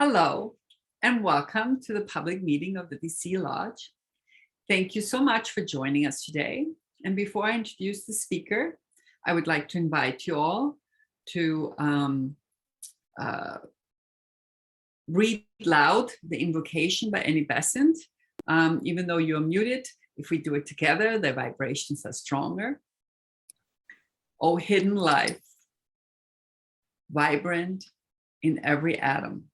Hello, and welcome to the public meeting of the DC Lodge. Thank you so much for joining us today. And before I introduce the speaker, I would like to invite you all to read loud the invocation by Annie Besant. Even though you're muted, if we do it together, the vibrations are stronger. O hidden life, vibrant in every atom.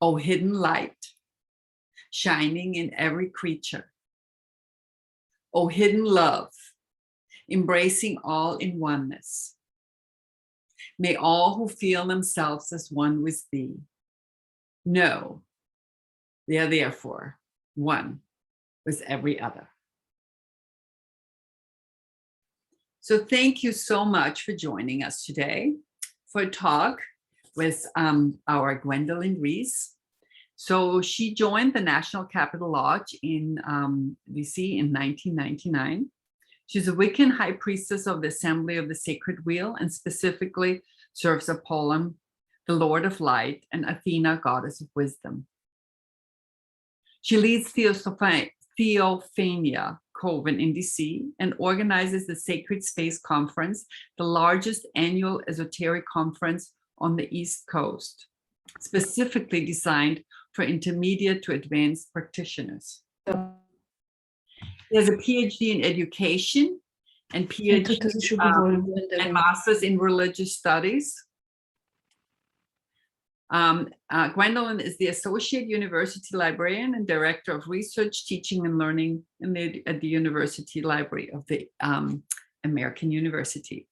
O hidden light, shining in every creature. O hidden love, embracing all in oneness. May all who feel themselves as one with thee know they are therefore one with every other. So thank you so much for joining us today for a talk with our Gwendolyn Reece. So she joined the National Capital Lodge in DC in 1999. She's a Wiccan high priestess of the Assembly of the Sacred Wheel and specifically serves Apollon, the Lord of Light, and Athena, goddess of wisdom. She leads Theophania Coven in DC and organizes the Sacred Space Conference, the largest annual esoteric conference on the East Coast, specifically designed for intermediate to advanced practitioners. He has a PhD in education and PhD and Masters in Religious Studies. Gwendolyn is the Associate University Librarian and Director of Research, Teaching and Learning at the University Library of the American University.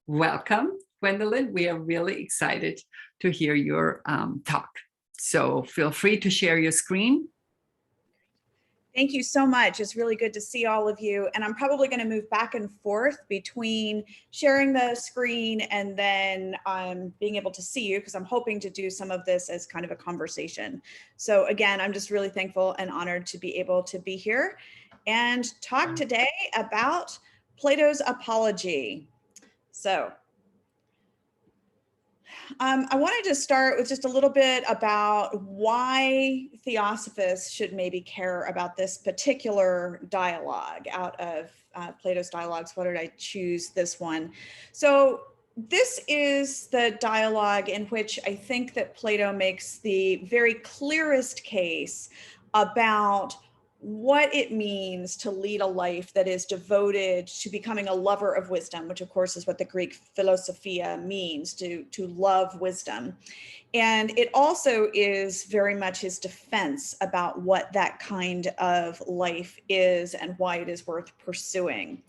Welcome, Gwendolyn. We are really excited to hear your talk. So feel free to share your screen. Thank you so much. It's really good to see all of you. And I'm probably going to move back and forth between sharing the screen and then being able to see you, because I'm hoping to do some of this as kind of a conversation. So again, I'm just really thankful and honored to be able to be here and talk today about Plato's Apology. So I wanted to start with just a little bit about why Theosophists should maybe care about this particular dialogue out of Plato's dialogues. Why did I choose this one? So this is the dialogue in which I think that Plato makes the very clearest case about what it means to lead a life that is devoted to becoming a lover of wisdom, which of course is what the Greek philosophia means, to love wisdom. And it also is very much his defense about what that kind of life is and why it is worth pursuing.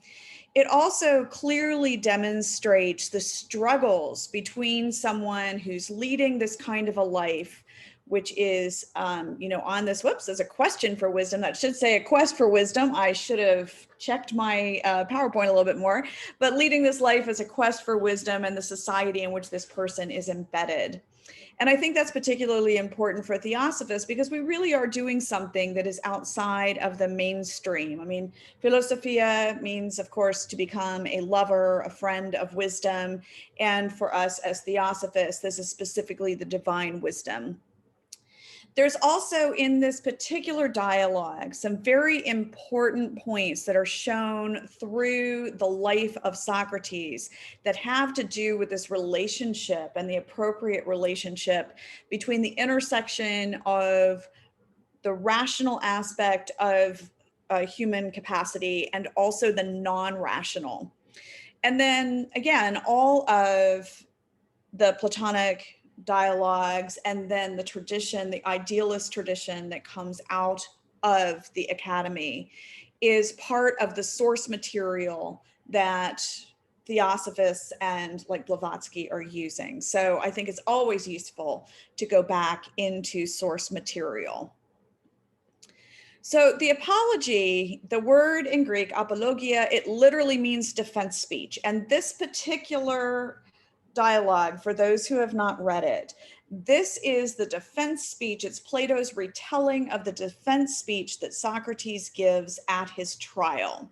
It also clearly demonstrates the struggles between someone who's leading this kind of a life, which is, on this, there's a question for wisdom. That should say a quest for wisdom. I should have checked my PowerPoint a little bit more, but leading this life as a quest for wisdom and the society in which this person is embedded. And I think that's particularly important for Theosophists because we really are doing something that is outside of the mainstream. I mean, philosophia means, of course, to become a lover, a friend of wisdom. And for us as Theosophists, this is specifically the divine wisdom. There's also in this particular dialogue some very important points that are shown through the life of Socrates that have to do with this relationship and the appropriate relationship between the intersection of the rational aspect of human capacity and also the non-rational. And then again, all of the Platonic dialogues and then the tradition, the idealist tradition that comes out of the academy is part of the source material that Theosophists and like Blavatsky are using. So I think it's always useful to go back into source material. So the apology, the word in Greek, apologia, it literally means defense speech. And this particular dialogue, for those who have not read it, this is the defense speech. It's Plato's retelling of the defense speech that Socrates gives at his trial.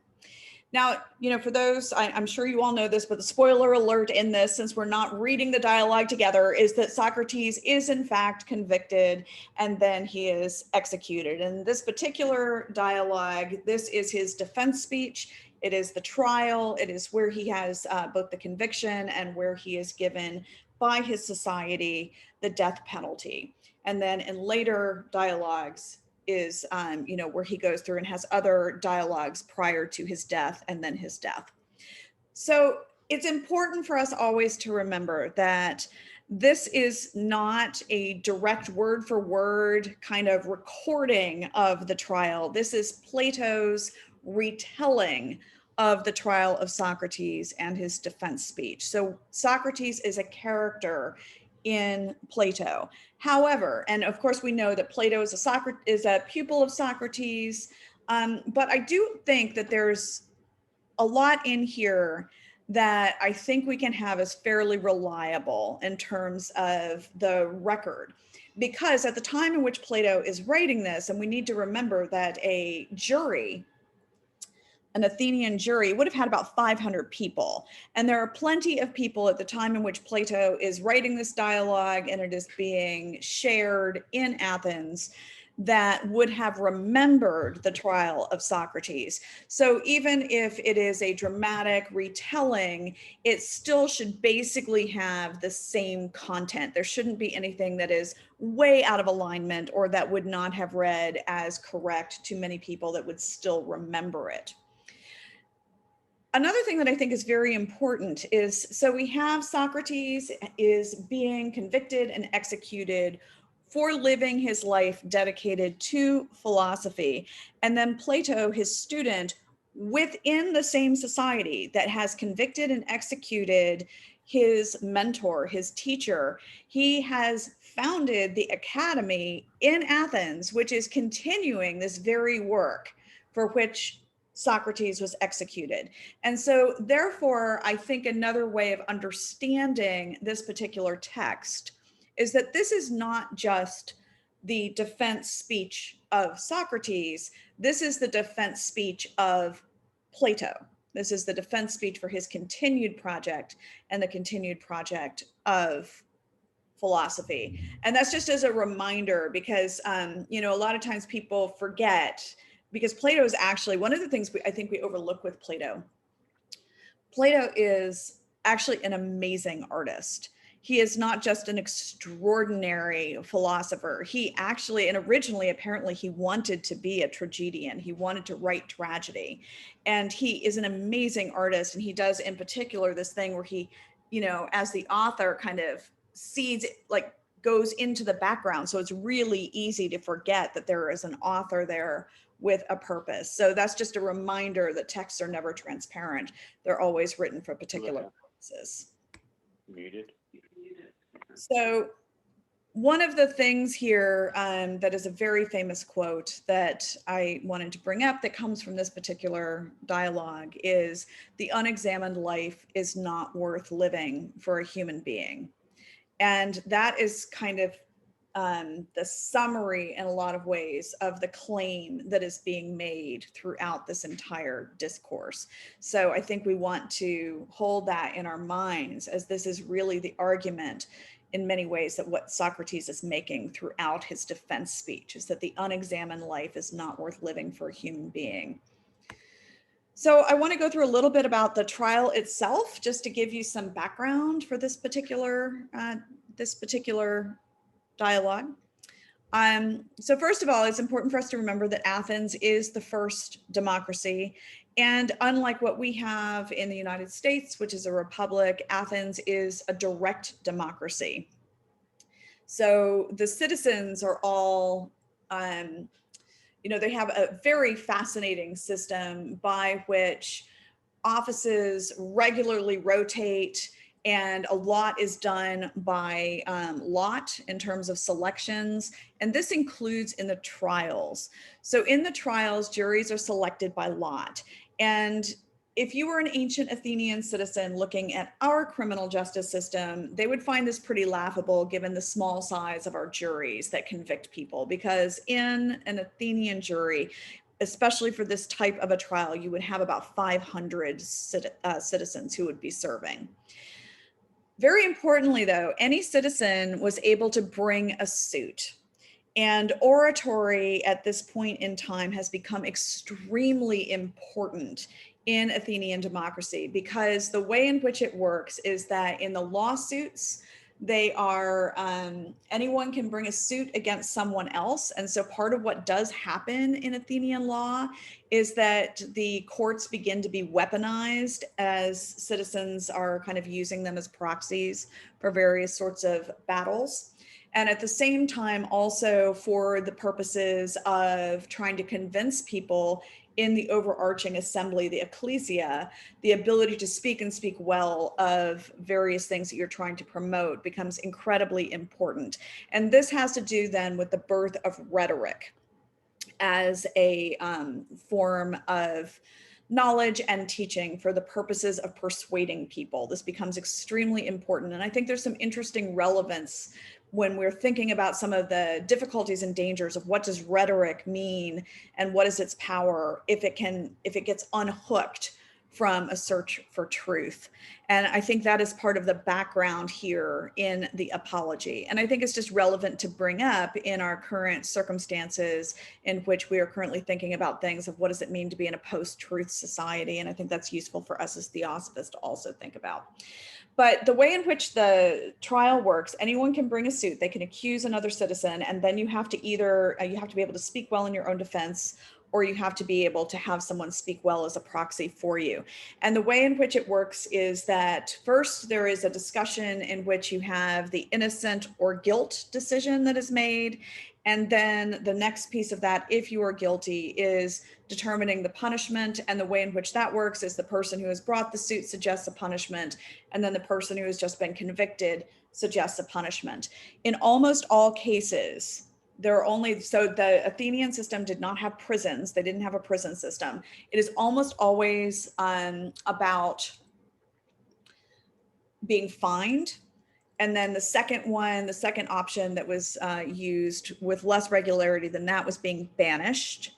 Now, for those, I'm sure you all know this, but the spoiler alert in this, since we're not reading the dialogue together, is that Socrates is in fact convicted and then he is executed. And this particular dialogue, this is his defense speech. It is the trial. It is where he has both the conviction and where he is given by his society the death penalty. And then in later dialogues, is where he goes through and has other dialogues prior to his death and then his death. So it's important for us always to remember that this is not a direct word for word kind of recording of the trial. This is Plato's retelling of the trial of Socrates and his defense speech. So Socrates is a character in Plato. However, and of course we know that Plato is a pupil of Socrates, but I do think that there's a lot in here that I think we can have as fairly reliable in terms of the record. Because at the time in which Plato is writing this, and we need to remember that a jury, an Athenian jury, would have had about 500 people. And there are plenty of people at the time in which Plato is writing this dialogue and it is being shared in Athens that would have remembered the trial of Socrates. So even if it is a dramatic retelling, it still should basically have the same content. There shouldn't be anything that is way out of alignment or that would not have read as correct to many people that would still remember it. Another thing that I think is very important is, so we have Socrates is being convicted and executed for living his life dedicated to philosophy. And then Plato, his student, within the same society that has convicted and executed his mentor, his teacher, he has founded the academy in Athens, which is continuing this very work for which Socrates was executed. And so therefore, I think another way of understanding this particular text is that this is not just the defense speech of Socrates, this is the defense speech of Plato. This is the defense speech for his continued project and the continued project of philosophy. And that's just as a reminder, because a lot of times people forget, because Plato is actually one of the things I think we overlook with Plato. Plato is actually an amazing artist. He is not just an extraordinary philosopher. He actually, and originally, apparently, he wanted to be a tragedian. He wanted to write tragedy. And he is an amazing artist. And he does, in particular, this thing where he, as the author, kind of sees, like, goes into the background. So it's really easy to forget that there is an author there with a purpose. So that's just a reminder that texts are never transparent. They're always written for particular purposes. Muted. So one of the things here that is a very famous quote that I wanted to bring up that comes from this particular dialogue is, "The unexamined life is not worth living for a human being." And that is kind of the summary in a lot of ways of the claim that is being made throughout this entire discourse. So I think we want to hold that in our minds, as this is really the argument in many ways that what Socrates is making throughout his defense speech is that the unexamined life is not worth living for a human being. So I want to go through a little bit about the trial itself, just to give you some background for this particular dialogue. So first of all, it's important for us to remember that Athens is the first democracy. And unlike what we have in the United States, which is a republic, Athens is a direct democracy. So the citizens are all, they have a very fascinating system by which offices regularly rotate, and a lot is done by lot in terms of selections. And this includes in the trials. So in the trials, juries are selected by lot. And if you were an ancient Athenian citizen looking at our criminal justice system, they would find this pretty laughable given the small size of our juries that convict people. Because in an Athenian jury, especially for this type of a trial, you would have about 500 citizens who would be serving. Very importantly, though, any citizen was able to bring a suit. And oratory at this point in time has become extremely important in Athenian democracy, because the way in which it works is that in the lawsuits, they are, anyone can bring a suit against someone else. And so part of what does happen in Athenian law is that the courts begin to be weaponized as citizens are kind of using them as proxies for various sorts of battles. And at the same time, also for the purposes of trying to convince people in the overarching assembly, the ecclesia, the ability to speak and speak well of various things that you're trying to promote becomes incredibly important. And this has to do then with the birth of rhetoric as a form of knowledge and teaching for the purposes of persuading people. This becomes extremely important. And I think there's some interesting relevance when we're thinking about some of the difficulties and dangers of what does rhetoric mean and what is its power if it gets unhooked from a search for truth. And I think that is part of the background here in the apology. And I think it's just relevant to bring up in our current circumstances in which we are currently thinking about things of what does it mean to be in a post-truth society. And I think that's useful for us as Theosophists to also think about. But the way in which the trial works, anyone can bring a suit, they can accuse another citizen, and then you have to either, you have to be able to speak well in your own defense, or you have to be able to have someone speak well as a proxy for you. And the way in which it works is that first there is a discussion in which you have the innocent or guilt decision that is made. And then the next piece of that, if you are guilty, is determining the punishment. And the way in which that works is the person who has brought the suit suggests a punishment, and then the person who has just been convicted suggests a punishment. In almost all cases, there are only, so the Athenian system did not have prisons. They didn't have a prison system. It is almost always about being fined. And then the second option that was used with less regularity than that was being banished.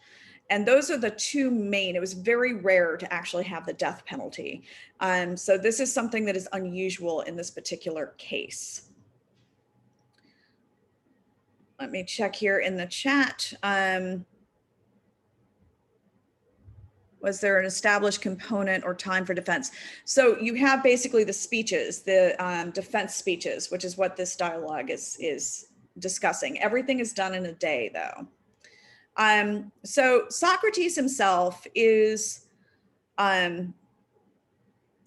And those are the two main. It was very rare to actually have the death penalty. So this is something that is unusual in this particular case. Let me check here in the chat. Was there an established component or time for defense? So you have basically the speeches, the defense speeches, which is what this dialogue is discussing. Everything is done in a day, though. So Socrates himself is, oh,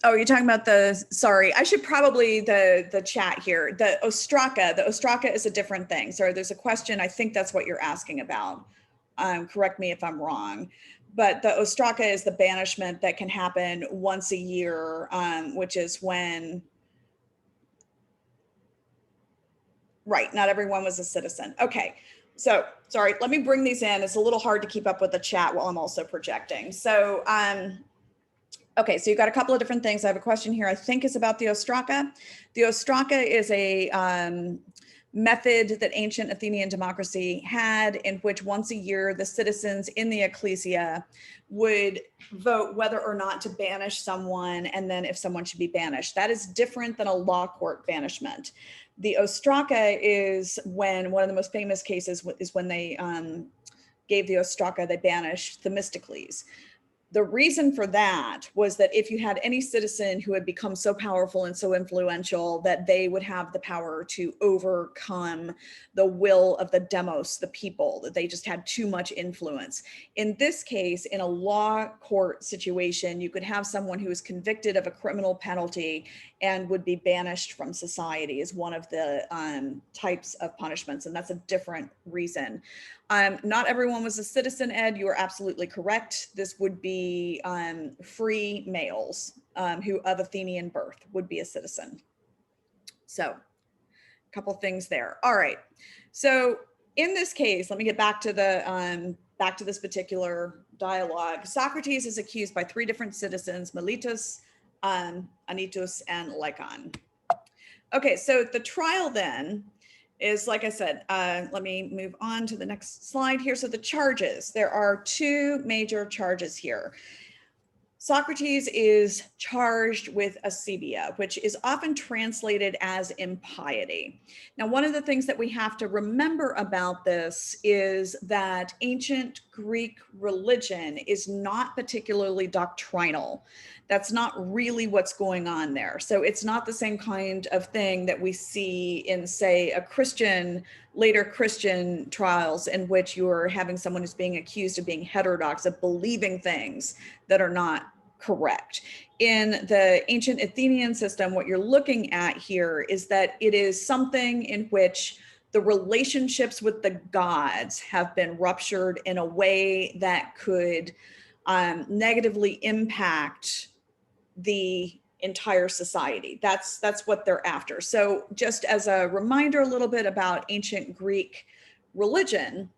you're talking about sorry, I should probably, the chat here, the ostraka is a different thing. Sorry, there's a question, I think that's what you're asking about. Correct me if I'm wrong. But the ostraka is the banishment that can happen once a year, which is when, right, not everyone was a citizen. Okay, so sorry, let me bring these in. It's a little hard to keep up with the chat while I'm also projecting. So, okay, so you've got a couple of different things. I have a question here, I think is about the ostraka. The ostraka is a method that ancient Athenian democracy had, in which once a year the citizens in the ecclesia would vote whether or not to banish someone, and then if someone should be banished. That is different than a law court banishment. The ostraka is when, one of the most famous cases is when they gave the ostraka, they banished Themistocles. The reason for that was that if you had any citizen who had become so powerful and so influential that they would have the power to overcome the will of the demos, the people, that they just had too much influence. In this case, in a law court situation, you could have someone who was convicted of a criminal penalty and would be banished from society as one of the types of punishments. And that's a different reason. Not everyone was a citizen, Ed. You are absolutely correct. This would be free males who of Athenian birth would be a citizen. So a couple things there. All right. So in this case, let me get back to the back to this particular dialogue. Socrates is accused by three different citizens: Miletus, Anytus, and Lycon. Okay, so the trial then is, like I said, let me move on to the next slide here. So the charges, there are two major charges here. Socrates is charged with aceibia, which is often translated as impiety. Now, one of the things that we have to remember about this is that ancient Greek religion is not particularly doctrinal. That's not really what's going on there. So it's not the same kind of thing that we see in, say, later Christian trials in which you're having someone who's being accused of being heterodox, of believing things that are not correct. In the ancient Athenian system, what you're looking at here is that it is something in which the relationships with the gods have been ruptured in a way that could negatively impact the entire society. That's what they're after. So just as a reminder a little bit about ancient Greek religion,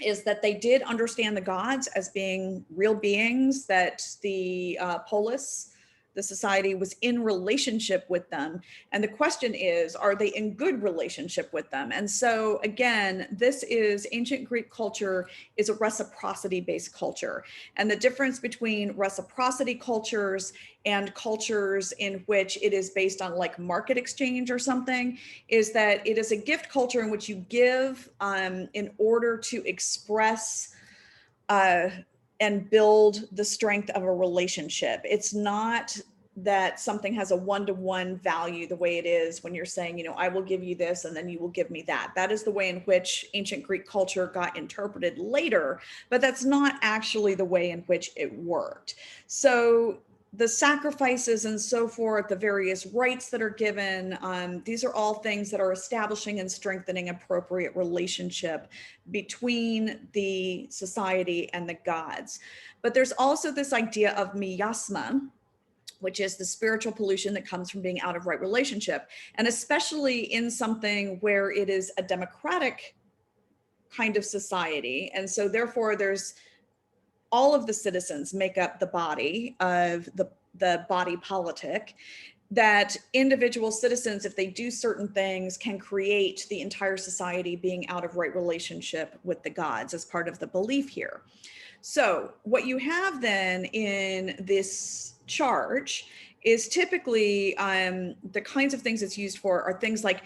is that they did understand the gods as being real beings, that the polis, the society, was in relationship with them. And the question is, are they in good relationship with them? And so again, this is ancient Greek culture is a reciprocity-based culture. And the difference between reciprocity cultures and cultures in which it is based on like market exchange or something is that it is a gift culture in which you give in order to express and build the strength of a relationship. It's not that something has a one-to-one value the way it is when you're saying, you know, I will give you this and then you will give me that. That is the way in which ancient Greek culture got interpreted later, but that's not actually the way in which it worked. So the sacrifices and so forth, the various rites that are given, these are all things that are establishing and strengthening appropriate relationship between the society and the gods. But there's also this idea of miasma, which is the spiritual pollution that comes from being out of right relationship. And especially in something where it is a democratic kind of society. And so therefore there's all of the citizens make up the body of the body politic, that individual citizens, if they do certain things, can create the entire society being out of right relationship with the gods as part of the belief here. So what you have then in this charge is typically the kinds of things it's used for are things like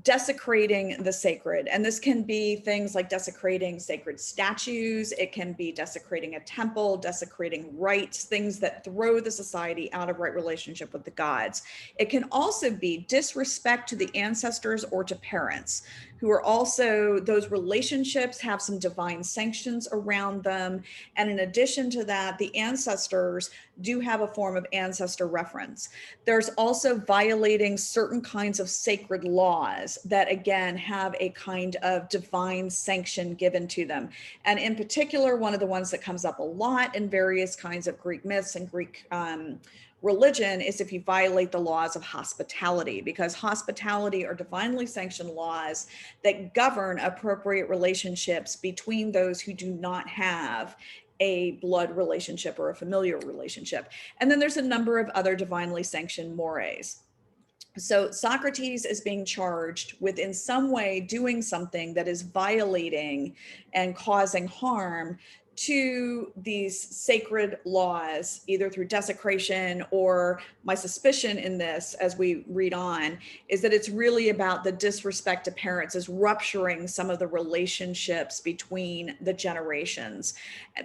desecrating the sacred. And this can be things like desecrating sacred statues. It can be desecrating a temple, desecrating rites, things that throw the society out of right relationship with the gods. It can also be disrespect to the ancestors or to parents, who are also, those relationships have some divine sanctions around them. And in addition to that, the ancestors do have a form of ancestor reference. There's also violating certain kinds of sacred laws that again have a kind of divine sanction given to them. And in particular, one of the ones that comes up a lot in various kinds of Greek myths and Greek religion is if you violate the laws of hospitality, because hospitality are divinely sanctioned laws that govern appropriate relationships between those who do not have a blood relationship or a familiar relationship. And then there's a number of other divinely sanctioned mores. So Socrates is being charged with in some way doing something that is violating and causing harm to these sacred laws, either through desecration, or my suspicion in this, as we read on, is that it's really about the disrespect to parents, is rupturing some of the relationships between the generations.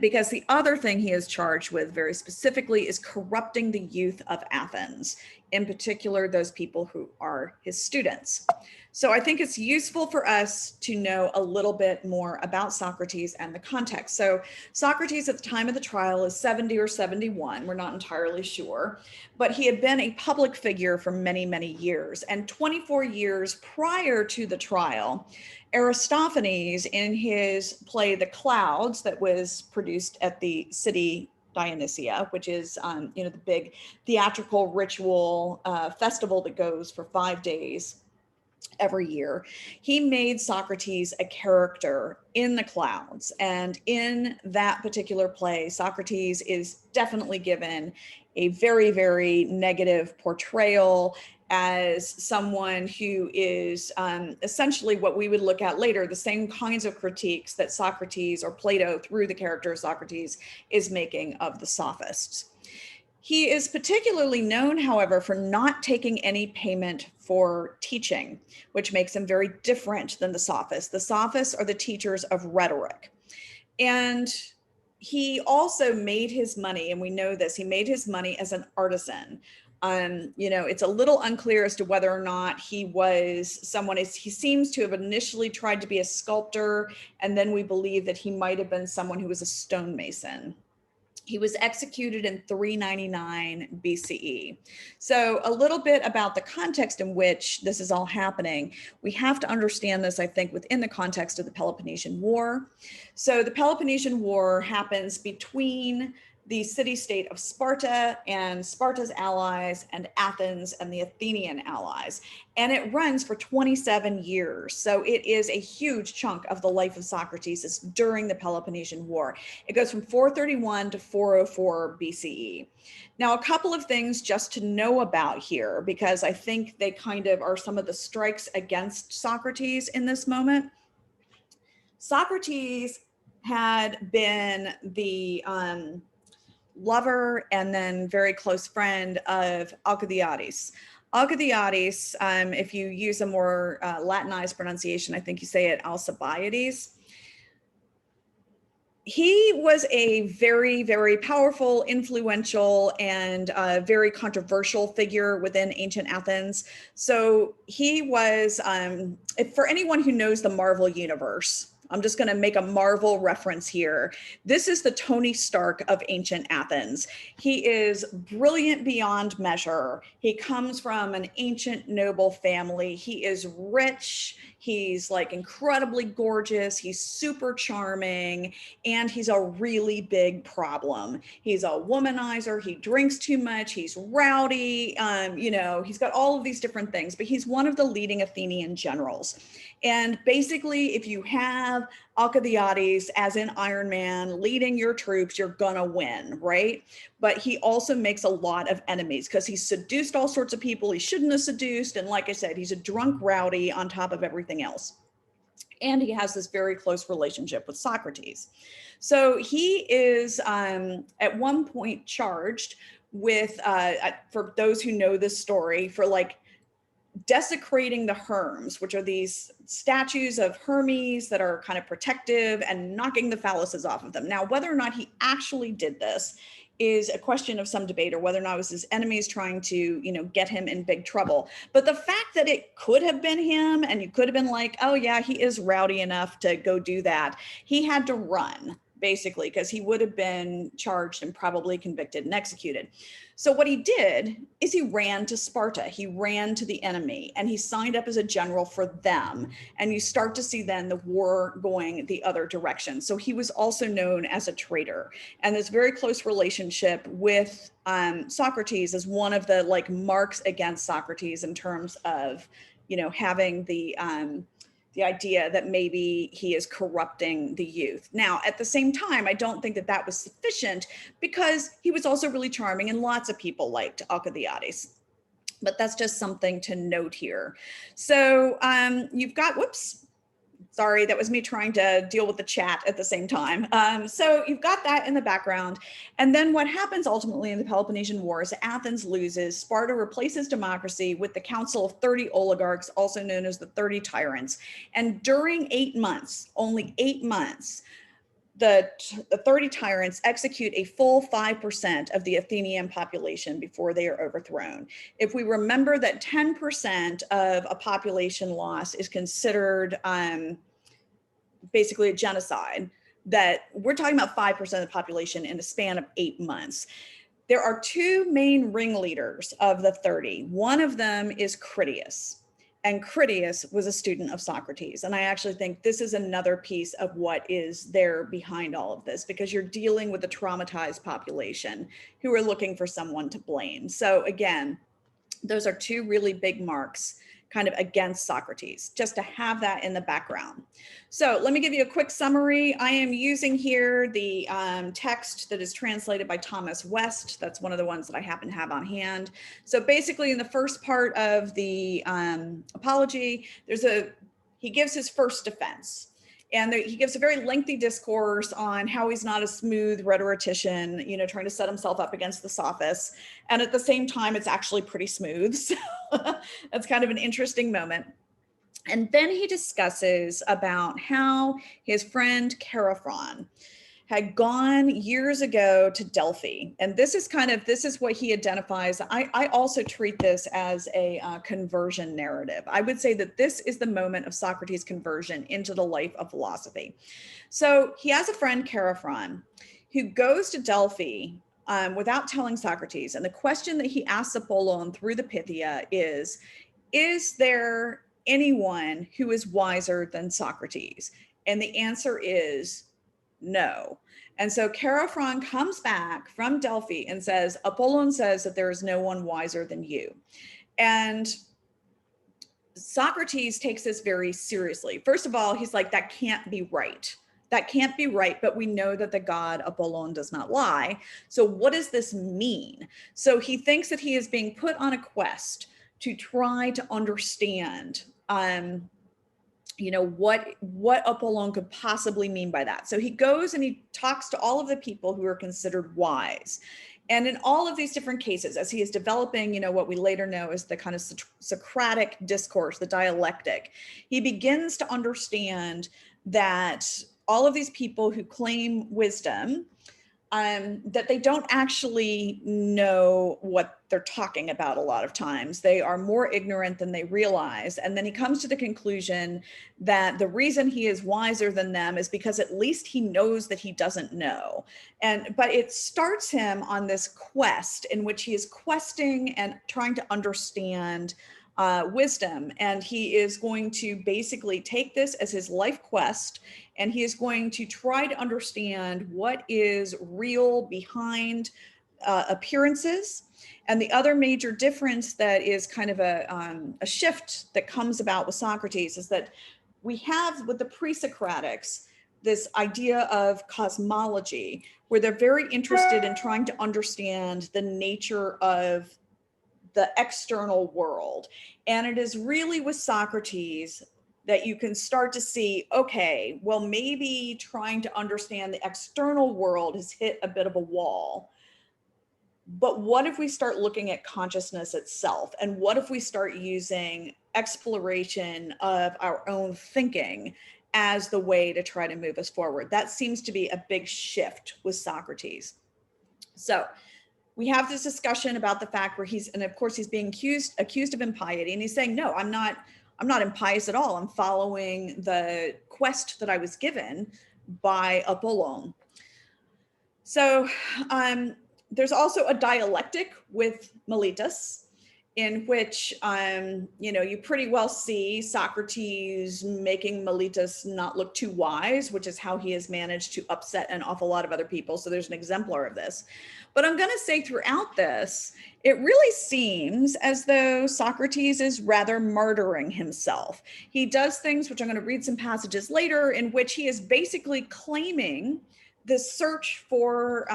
Because the other thing he is charged with very specifically is corrupting the youth of Athens, in particular, those people who are his students. So I think it's useful for us to know a little bit more about Socrates and the context. So Socrates at the time of the trial is 70 or 71, we're not entirely sure, but he had been a public figure for many, many years. And 24 years prior to the trial, Aristophanes, in his play The Clouds, that was produced at the city Dionysia, which is the big theatrical ritual festival that goes for 5 days every year, he made Socrates a character in The Clouds. And in that particular play, Socrates is definitely given a very, very negative portrayal as someone who is essentially what we would look at later, the same kinds of critiques that Socrates or Plato, through the character of Socrates, is making of the sophists. He is particularly known, however, for not taking any payment for teaching, which makes him very different than the sophists. The sophists are the teachers of rhetoric. And he also made his money, and we know this, he made his money as an artisan. It's a little unclear as to whether or not he was someone, he seems to have initially tried to be a sculptor, and then we believe that he might have been someone who was a stonemason. He was executed in 399 BCE. So a little bit about the context in which this is all happening. We have to understand this, I think, within the context of the Peloponnesian War. So the Peloponnesian War happens between the city-state of Sparta and Sparta's allies and Athens and the Athenian allies. And it runs for 27 years. So it is a huge chunk of the life of Socrates is during the Peloponnesian War. It goes from 431 to 404 BCE. Now, a couple of things just to know about here, because I think they kind of are some of the strikes against Socrates in this moment. Socrates had been the lover and then very close friend of Alcibiades. Alcibiades, if you use a more Latinized pronunciation, I think you say it Alcibiades. He was a very, very powerful, influential, and very controversial figure within ancient Athens. So he was, for anyone who knows the Marvel universe, I'm just going to make a Marvel reference here. This is the Tony Stark of ancient Athens. He is brilliant beyond measure. He comes from an ancient noble family. He is rich. He's like incredibly gorgeous. He's super charming, and he's a really big problem. He's a womanizer. He drinks too much. He's rowdy. He's got all of these different things, but he's one of the leading Athenian generals. And basically, if you have Alcibiades, as in Iron Man, leading your troops, you're gonna win, right? But he also makes a lot of enemies because he's seduced all sorts of people he shouldn't have seduced. And like I said, he's a drunk rowdy on top of everything else. And he has this very close relationship with Socrates. So he is at one point charged with, for those who know this story, for like desecrating the Herms, which are these statues of Hermes that are kind of protective, and knocking the phalluses off of them. Now, whether or not he actually did this is a question of some debate, or whether or not it was his enemies trying to, get him in big trouble. But the fact that it could have been him, and you could have been like, oh yeah, he is rowdy enough to go do that. He had to run, basically, because he would have been charged and probably convicted and executed. So what he did is he ran to Sparta. He ran to the enemy, and he signed up as a general for them. And you start to see then the war going the other direction. So he was also known as a traitor. And this very close relationship with Socrates is one of the marks against Socrates in terms of, having the idea that maybe he is corrupting the youth. Now, at the same time, I don't think that that was sufficient, because he was also really charming and lots of people liked Alcibiades. But that's just something to note here. So you've got, sorry, that was me trying to deal with the chat at the same time. So you've got that in the background. And then what happens ultimately in the Peloponnesian War is Athens loses. Sparta replaces democracy with the Council of 30 oligarchs, also known as the 30 tyrants. And during 8 months, only 8 months, the 30 tyrants execute a full 5% of the Athenian population before they are overthrown. If we remember that 10% of a population loss is considered basically a genocide, that we're talking about 5% of the population in a span of 8 months. There are two main ringleaders of the 30. One of them is Critias. And Critias was a student of Socrates. And I actually think this is another piece of what is there behind all of this, because you're dealing with a traumatized population who are looking for someone to blame. So again, those are two really big marks kind of against Socrates, just to have that in the background. So let me give you a quick summary. I am using here the text that is translated by Thomas West. That's one of the ones that I happen to have on hand. So basically in the first part of the Apology, he gives his first defense. And he gives a very lengthy discourse on how he's not a smooth rhetorician, trying to set himself up against the sophists. And at the same time, it's actually pretty smooth. So that's kind of an interesting moment. And then he discusses about how his friend Chaerephon had gone years ago to Delphi. And this is what he identifies. I also treat this as a conversion narrative. I would say that this is the moment of Socrates' conversion into the life of philosophy. So he has a friend, Chaerephon, who goes to Delphi without telling Socrates. And the question that he asks Apollon through the Pythia is there anyone who is wiser than Socrates? And the answer is no. And so Chaerephon comes back from Delphi and says, Apollon says that there is no one wiser than you. And Socrates takes this very seriously. First of all, he's like, that can't be right. That can't be right, but we know that the god Apollon does not lie. So what does this mean? So he thinks that he is being put on a quest to try to understand what Apollon could possibly mean by that. So he goes and he talks to all of the people who are considered wise. And in all of these different cases, as he is developing, what we later know is the kind of Socratic discourse, the dialectic, he begins to understand that all of these people who claim wisdom, that they don't actually know what they're talking about a lot of times. They are more ignorant than they realize. And then he comes to the conclusion that the reason he is wiser than them is because at least he knows that he doesn't know. But it starts him on this quest in which he is questing and trying to understand wisdom. And he is going to basically take this as his life quest, and he is going to try to understand what is real behind appearances. And the other major difference that is kind of a shift that comes about with Socrates is that we have with the pre-Socratics this idea of cosmology, where they're very interested in trying to understand the nature of the external world. And it is really with Socrates that you can start to see, okay, well, maybe trying to understand the external world has hit a bit of a wall. But what if we start looking at consciousness itself? And what if we start using exploration of our own thinking as the way to try to move us forward? That seems to be a big shift with Socrates. So we have this discussion about the fact where he's being accused of impiety, and he's saying, no, I'm not impious at all. I'm following the quest that I was given by Apollon. So there's also a dialectic with Meletus, in which you pretty well see Socrates making Meletus not look too wise, which is how he has managed to upset an awful lot of other people. So there's an exemplar of this. But I'm going to say throughout this, it really seems as though Socrates is rather martyring himself. He does things, which I'm going to read some passages later, in which he is basically claiming the search for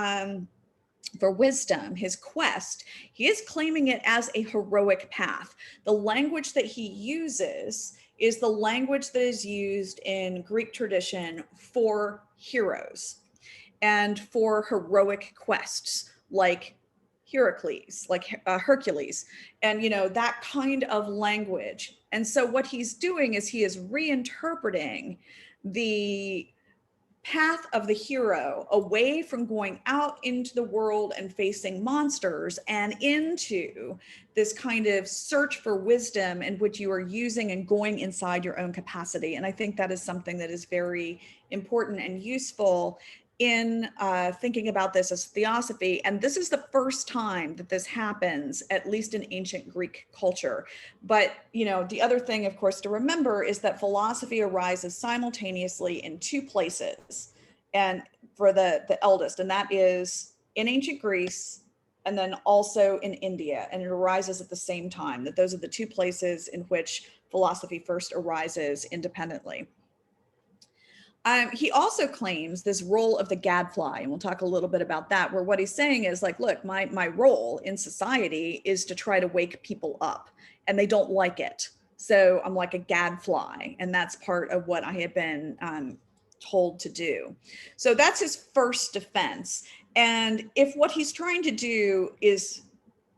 wisdom, his quest. He is claiming it as a heroic path. The language that he uses is the language that is used in Greek tradition for heroes and for heroic quests, like Heracles, like Hercules, and that kind of language. And so what he's doing is he is reinterpreting the path of the hero away from going out into the world and facing monsters and into this kind of search for wisdom in which you are using and going inside your own capacity. And I think that is something that is very important and useful in thinking about this as theosophy. And this is the first time that this happens, at least in ancient Greek culture. But, the other thing, of course, to remember is that philosophy arises simultaneously in two places, and for the eldest, and that is in ancient Greece and then also in India, and it arises at the same time, that those are the two places in which philosophy first arises independently. He also claims this role of the gadfly, and we'll talk a little bit about that, where what he's saying is like, look, my role in society is to try to wake people up, and they don't like it. So I'm like a gadfly, and that's part of what I have been told to do. So that's his first defense. And if what he's trying to do is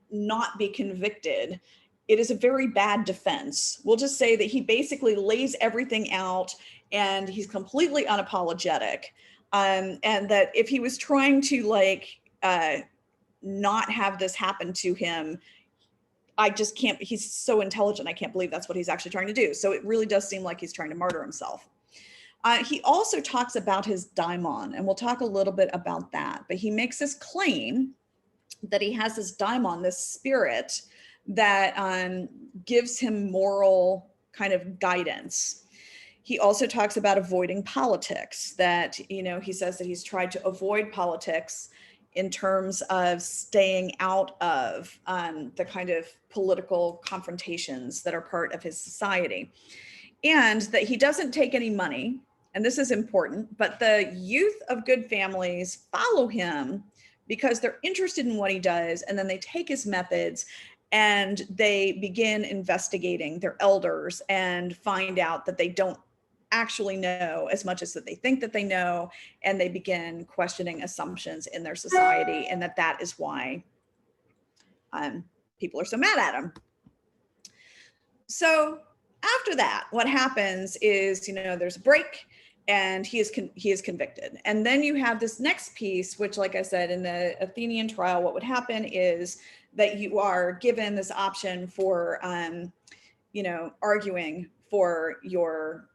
not be convicted, it is a very bad defense. We'll just say that he basically lays everything out and he's completely unapologetic. And that if he was trying to not have this happen to him, I just can't, he's so intelligent, I can't believe that's what he's actually trying to do. So it really does seem like he's trying to martyr himself. He also talks about his daimon, and we'll talk a little bit about that, but he makes this claim that he has this daimon, this spirit that gives him moral kind of guidance. He also talks about avoiding politics, that, he says that he's tried to avoid politics in terms of staying out of the kind of political confrontations that are part of his society. And that he doesn't take any money, and this is important, but the youth of good families follow him because they're interested in what he does, and then they take his methods and they begin investigating their elders and find out that they don't actually know as much as that they think that they know, and they begin questioning assumptions in their society, and that is why people are so mad at him. So after that, what happens is, there's a break, and he is convicted. And then you have this next piece, which, like I said, in the Athenian trial, what would happen is that you are given this option for, arguing for your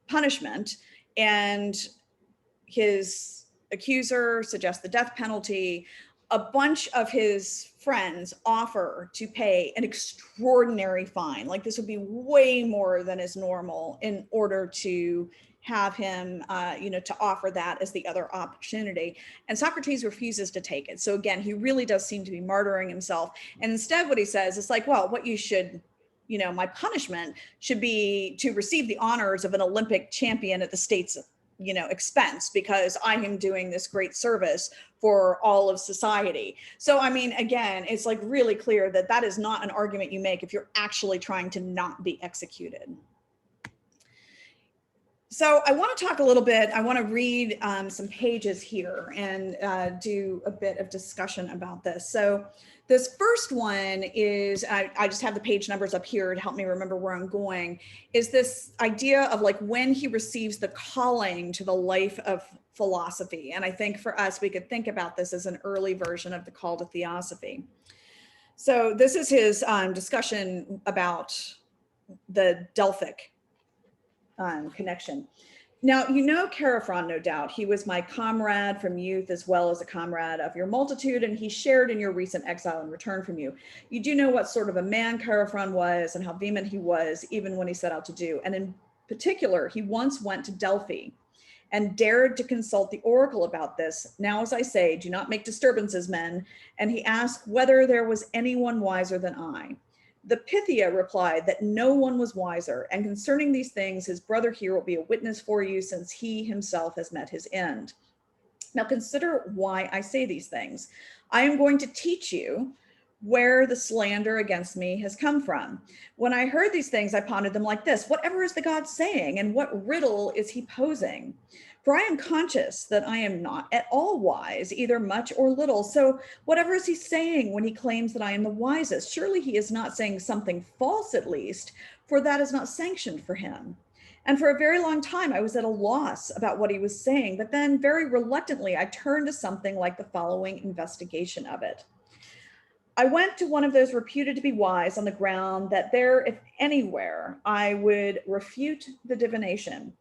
punishment. And his accuser suggests the death penalty. A bunch of his friends offer to pay an extraordinary fine. Like, this would be way more than is normal in order to have him, to offer that as the other opportunity. And Socrates refuses to take it. So again, he really does seem to be martyring himself. And instead what he says is like, well, what you should, my punishment should be to receive the honors of an Olympic champion at the state's expense, because I am doing this great service for all of society. So, I mean, again, it's like really clear that that is not an argument you make if you're actually trying to not be executed. So I want to talk a little bit, I want to read some pages here and do a bit of discussion about this. So this first one is, I just have the page numbers up here to help me remember where I'm going, is this idea of like when he receives the calling to the life of philosophy. And I think for us, we could think about this as an early version of the call to Theosophy. So this is his discussion about the Delphic Connection. Now, Chaerephon, no doubt. He was my comrade from youth as well as a comrade of your multitude, and he shared in your recent exile and return from you. You do know what sort of a man Chaerephon was and how vehement he was, even when he set out to do. And in particular, he once went to Delphi and dared to consult the oracle about this. Now, as I say, do not make disturbances, men. And he asked whether there was anyone wiser than I. The Pythia replied that no one was wiser, and concerning these things, his brother here will be a witness for you, since he himself has met his end. Now consider why I say these things. I am going to teach you where the slander against me has come from. When I heard these things, I pondered them like this: whatever is the god saying, and what riddle is he posing? For I am conscious that I am not at all wise, either much or little. So whatever is he saying when he claims that I am the wisest? Surely he is not saying something false, at least, for that is not sanctioned for him. And for a very long time, I was at a loss about what he was saying, but then very reluctantly, I turned to something like the following investigation of it. I went to one of those reputed to be wise on the ground that there, if anywhere, I would refute the divination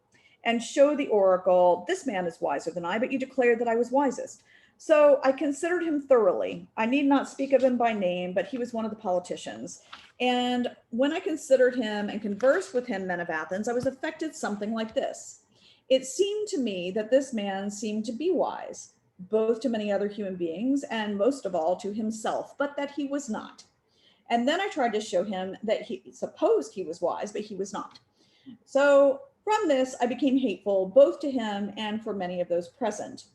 and show the oracle, this man is wiser than I, but you declared that I was wisest. So I considered him thoroughly. I need not speak of him by name, but he was one of the politicians. And when I considered him and conversed with him, men of Athens, I was affected something like this. It seemed to me that this man seemed to be wise, both to many other human beings and most of all to himself, but that he was not. And then I tried to show him that he supposed he was wise, but he was not. So from this, I became hateful both to him and for many of those present.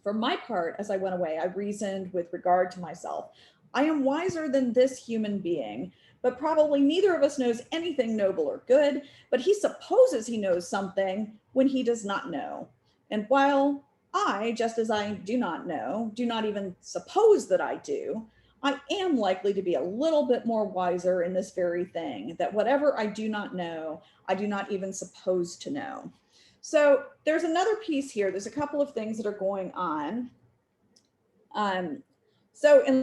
For my part, as I went away, I reasoned with regard to myself. I am wiser than this human being, but probably neither of us knows anything noble or good, but he supposes he knows something when he does not know. And while I, just as I do not know, do not even suppose that I do, I am likely to be a little bit more wiser in this very thing, that whatever I do not know, I do not even suppose to know. So there's another piece here. There's a couple of things that are going on. And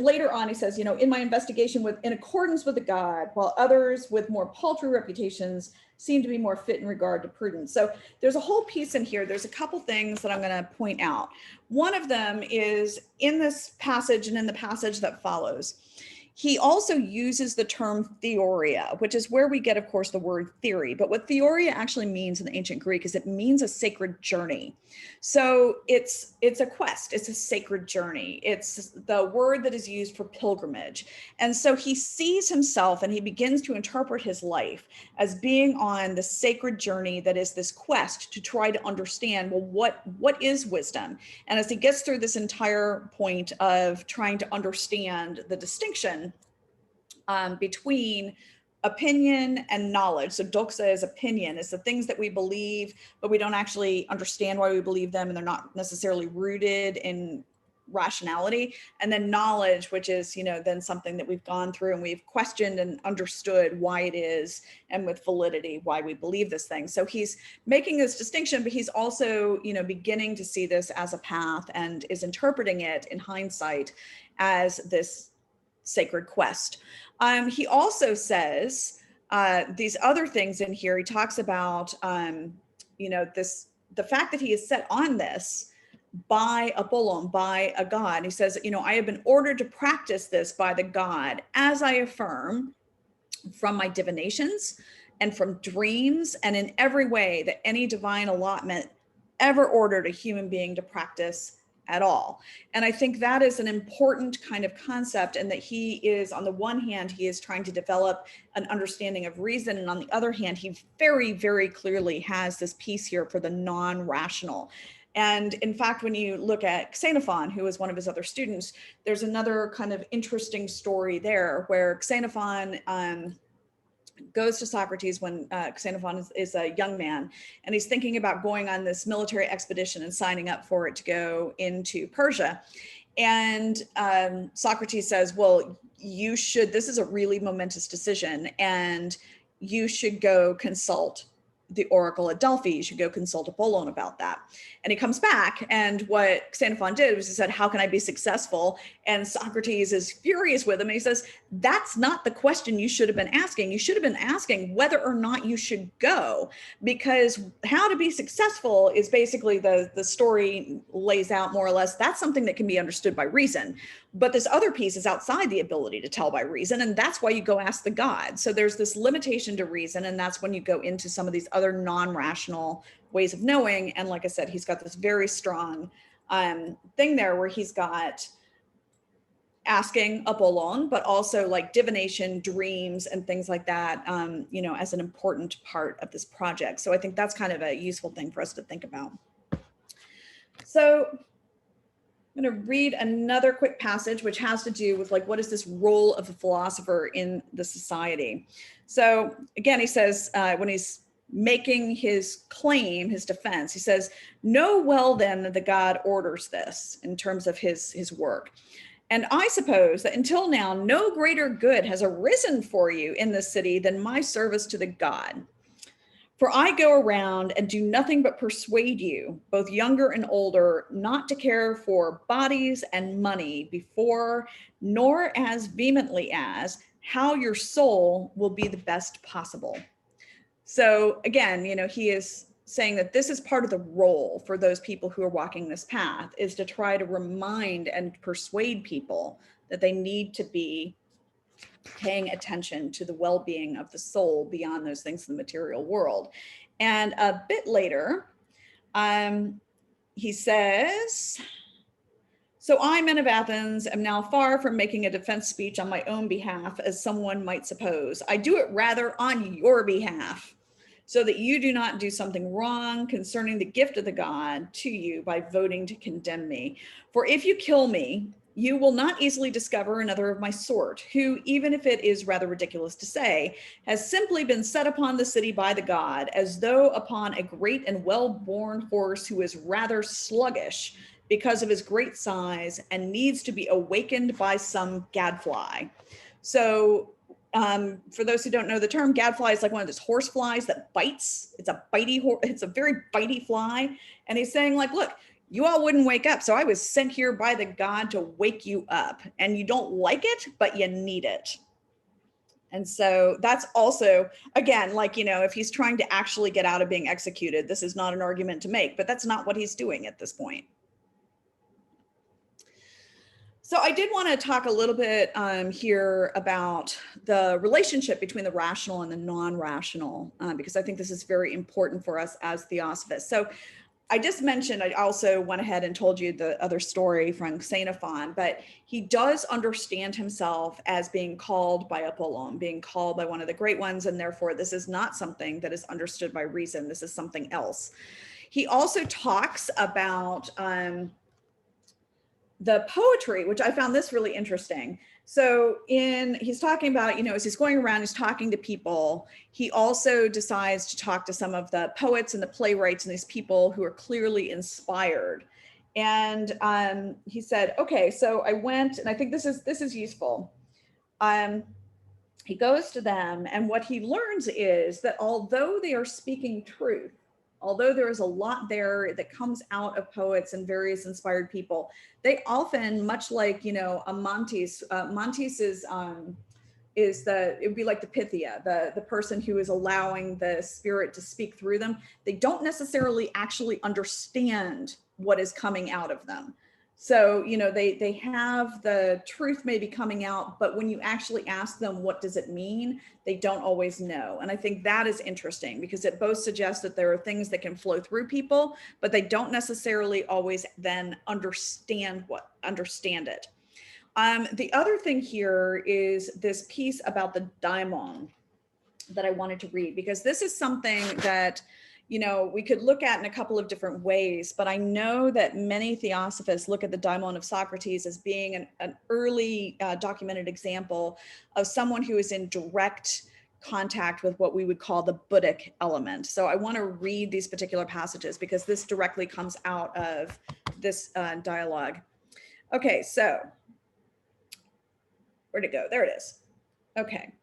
later on, he says, in my investigation in accordance with the God, while others with more paltry reputations seem to be more fit in regard to prudence. So there's a whole piece in here. There's a couple things that I'm going to point out. One of them is in this passage and in the passage that follows. He also uses the term theoria, which is where we get, of course, the word theory. But what theoria actually means in the ancient Greek is it means a sacred journey. So it's a quest, it's a sacred journey. It's the word that is used for pilgrimage. And so he sees himself and he begins to interpret his life as being on the sacred journey that is this quest to try to understand, well, what is wisdom? And as he gets through this entire point of trying to understand the distinction between opinion and knowledge. So doxa is opinion, is the things that we believe, but we don't actually understand why we believe them, and they're not necessarily rooted in rationality. And then knowledge, which is, then something that we've gone through and we've questioned and understood why it is, and with validity, why we believe this thing. So he's making this distinction, but he's also, beginning to see this as a path and is interpreting it in hindsight as this sacred quest. He also says these other things in here. He talks about, the fact that he is set on this by Apollon, by a god. He says, I have been ordered to practice this by the god, as I affirm from my divinations and from dreams, and in every way that any divine allotment ever ordered a human being to practice at all. And I think that is an important kind of concept, and that he is, on the one hand, he is trying to develop an understanding of reason, and on the other hand, he very, very clearly has this piece here for the non-rational. And in fact, when you look at Xenophon, who was one of his other students, there's another kind of interesting story there where Xenophon goes to Socrates when Xenophon is a young man, and he's thinking about going on this military expedition and signing up for it to go into Persia. And Socrates says, well, you should, this is a really momentous decision, and you should go consult the oracle at Delphi. You should go consult Apollon about that. And he comes back, and what Xenophon did was he said, how can I be successful? And Socrates is furious with him, and he says, that's not the question you should have been asking. You should have been asking whether or not you should go, because how to be successful is basically, the story lays out more or less, that's something that can be understood by reason. But this other piece is outside the ability to tell by reason, and that's why you go ask the god. So there's this limitation to reason, and that's when you go into some of these other non-rational ways of knowing. And like I said, he's got this very strong thing there where he's got asking Apollon, but also like divination, dreams, and things like that, as an important part of this project. So I think that's kind of a useful thing for us to think about. So I'm going to read another quick passage, which has to do with, like, what is this role of the philosopher in the society? So again, he says, when he's making his claim, his defense, he says, know well then that the god orders this in terms of his work. And I suppose that until now, no greater good has arisen for you in this city than my service to the god. For I go around and do nothing but persuade you, both younger and older, not to care for bodies and money before, nor as vehemently as how your soul will be the best possible. So again, he is saying that this is part of the role for those people who are walking this path, is to try to remind and persuade people that they need to be paying attention to the well-being of the soul beyond those things in the material world. And a bit later, he says, So I, men of Athens, am now far from making a defense speech on my own behalf, as someone might suppose. I do it rather on your behalf, so that you do not do something wrong concerning the gift of the god to you by voting to condemn me. For if you kill me, you will not easily discover another of my sort, who, even if it is rather ridiculous to say, has simply been set upon the city by the god, as though upon a great and well-born horse who is rather sluggish because of his great size and needs to be awakened by some gadfly. So for those who don't know the term, gadfly is like one of those horse flies that bites. It's a very bitey fly. And he's saying like, look, you all wouldn't wake up. So I was sent here by the god to wake you up, and you don't like it, but you need it. And so that's also, again, like, if he's trying to actually get out of being executed, this is not an argument to make, but that's not what he's doing at this point. So I did want to talk a little bit here about the relationship between the rational and the non-rational, because I think this is very important for us as Theosophists. So I just mentioned, I also went ahead and told you the other story from Xenophon, but he does understand himself as being called by Apollon, being called by one of the great ones, and therefore this is not something that is understood by reason. This is something else. He also talks about the poetry, which I found this really interesting. So he's talking about, as he's going around, he's talking to people. He also decides to talk to some of the poets and the playwrights and these people who are clearly inspired. And he said, okay, so I went, and I think this is useful. He goes to them, and what he learns is that although they are speaking truth, although there is a lot there that comes out of poets and various inspired people, they often, much like, a Montes, Montes is it would be like the Pythia, the person who is allowing the spirit to speak through them. They don't necessarily actually understand what is coming out of them. So, they have the truth maybe coming out, but when you actually ask them, what does it mean? They don't always know. And I think that is interesting because it both suggests that there are things that can flow through people, but they don't necessarily always then understand it. The other thing here is this piece about the daimon that I wanted to read, because this is something that we could look at in a couple of different ways, but I know that many Theosophists look at the daimon of Socrates as being an early documented example of someone who is in direct contact with what we would call the Buddhic element. So I want to read these particular passages because this directly comes out of this dialogue. Okay, so where'd it go? There it is. Okay.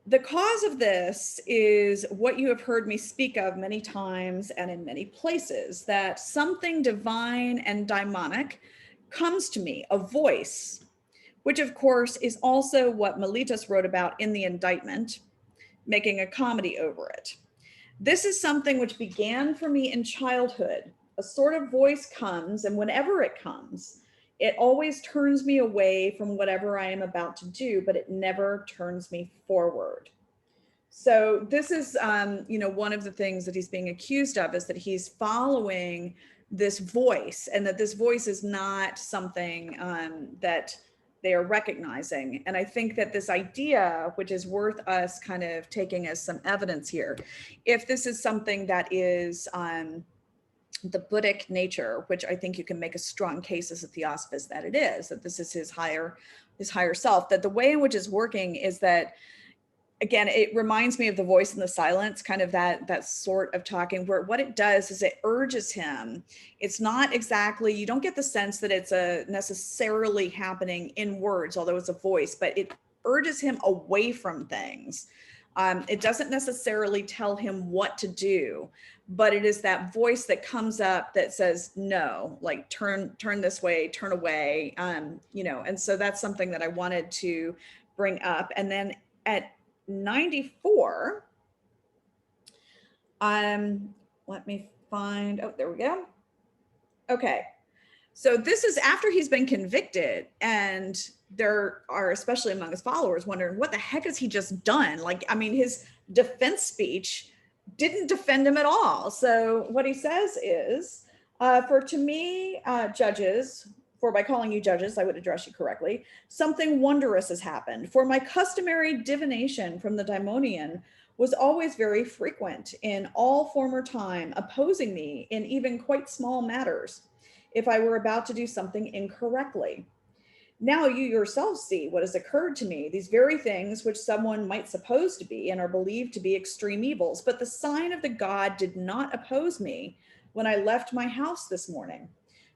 The cause of this is what you have heard me speak of many times and in many places, that something divine and daimonic comes to me, a voice, which of course is also what Miletus wrote about in the indictment, making a comedy over it. This is something which began for me in childhood. A sort of voice comes, and whenever it comes, it always turns me away from whatever I am about to do, but it never turns me forward. So this is, one of the things that he's being accused of is that he's following this voice, and that this voice is not something that they are recognizing. And I think that this idea, which is worth us kind of taking as some evidence here, if this is something that is the Buddhic nature, which I think you can make a strong case as a Theosophist that it is, that this is his higher self, that the way in which it's working is that, again, it reminds me of the voice in the silence, kind of that sort of talking, where what it does is it urges him. It's not exactly, you don't get the sense that it's necessarily happening in words, although it's a voice, but it urges him away from things. It doesn't necessarily tell him what to do, but it is that voice that comes up that says, no, like turn this way, turn away, and so that's something that I wanted to bring up. And then at 94, let me find, oh, there we go. Okay. So this is after he's been convicted, and there are, especially among his followers, wondering what the heck has he just done? Like, I mean, his defense speech didn't defend him at all. So what he says is, To me, judges, for by calling you judges, I would address you correctly. Something wondrous has happened. For my customary divination from the daimonion was always very frequent in all former time, opposing me in even quite small matters, if I were about to do something incorrectly. Now you yourselves see what has occurred to me, these very things which someone might suppose to be and are believed to be extreme evils. But the sign of the god did not oppose me when I left my house this morning,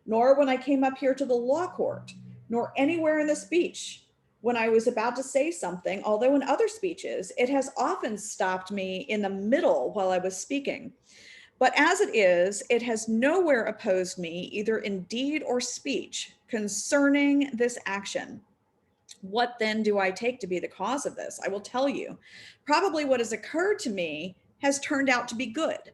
nor when I came up here to the law court, nor anywhere in the speech. When I was about to say something, although in other speeches, it has often stopped me in the middle while I was speaking. But as it is, it has nowhere opposed me, either in deed or speech, concerning this action. What then do I take to be the cause of this? I will tell you. Probably what has occurred to me has turned out to be good.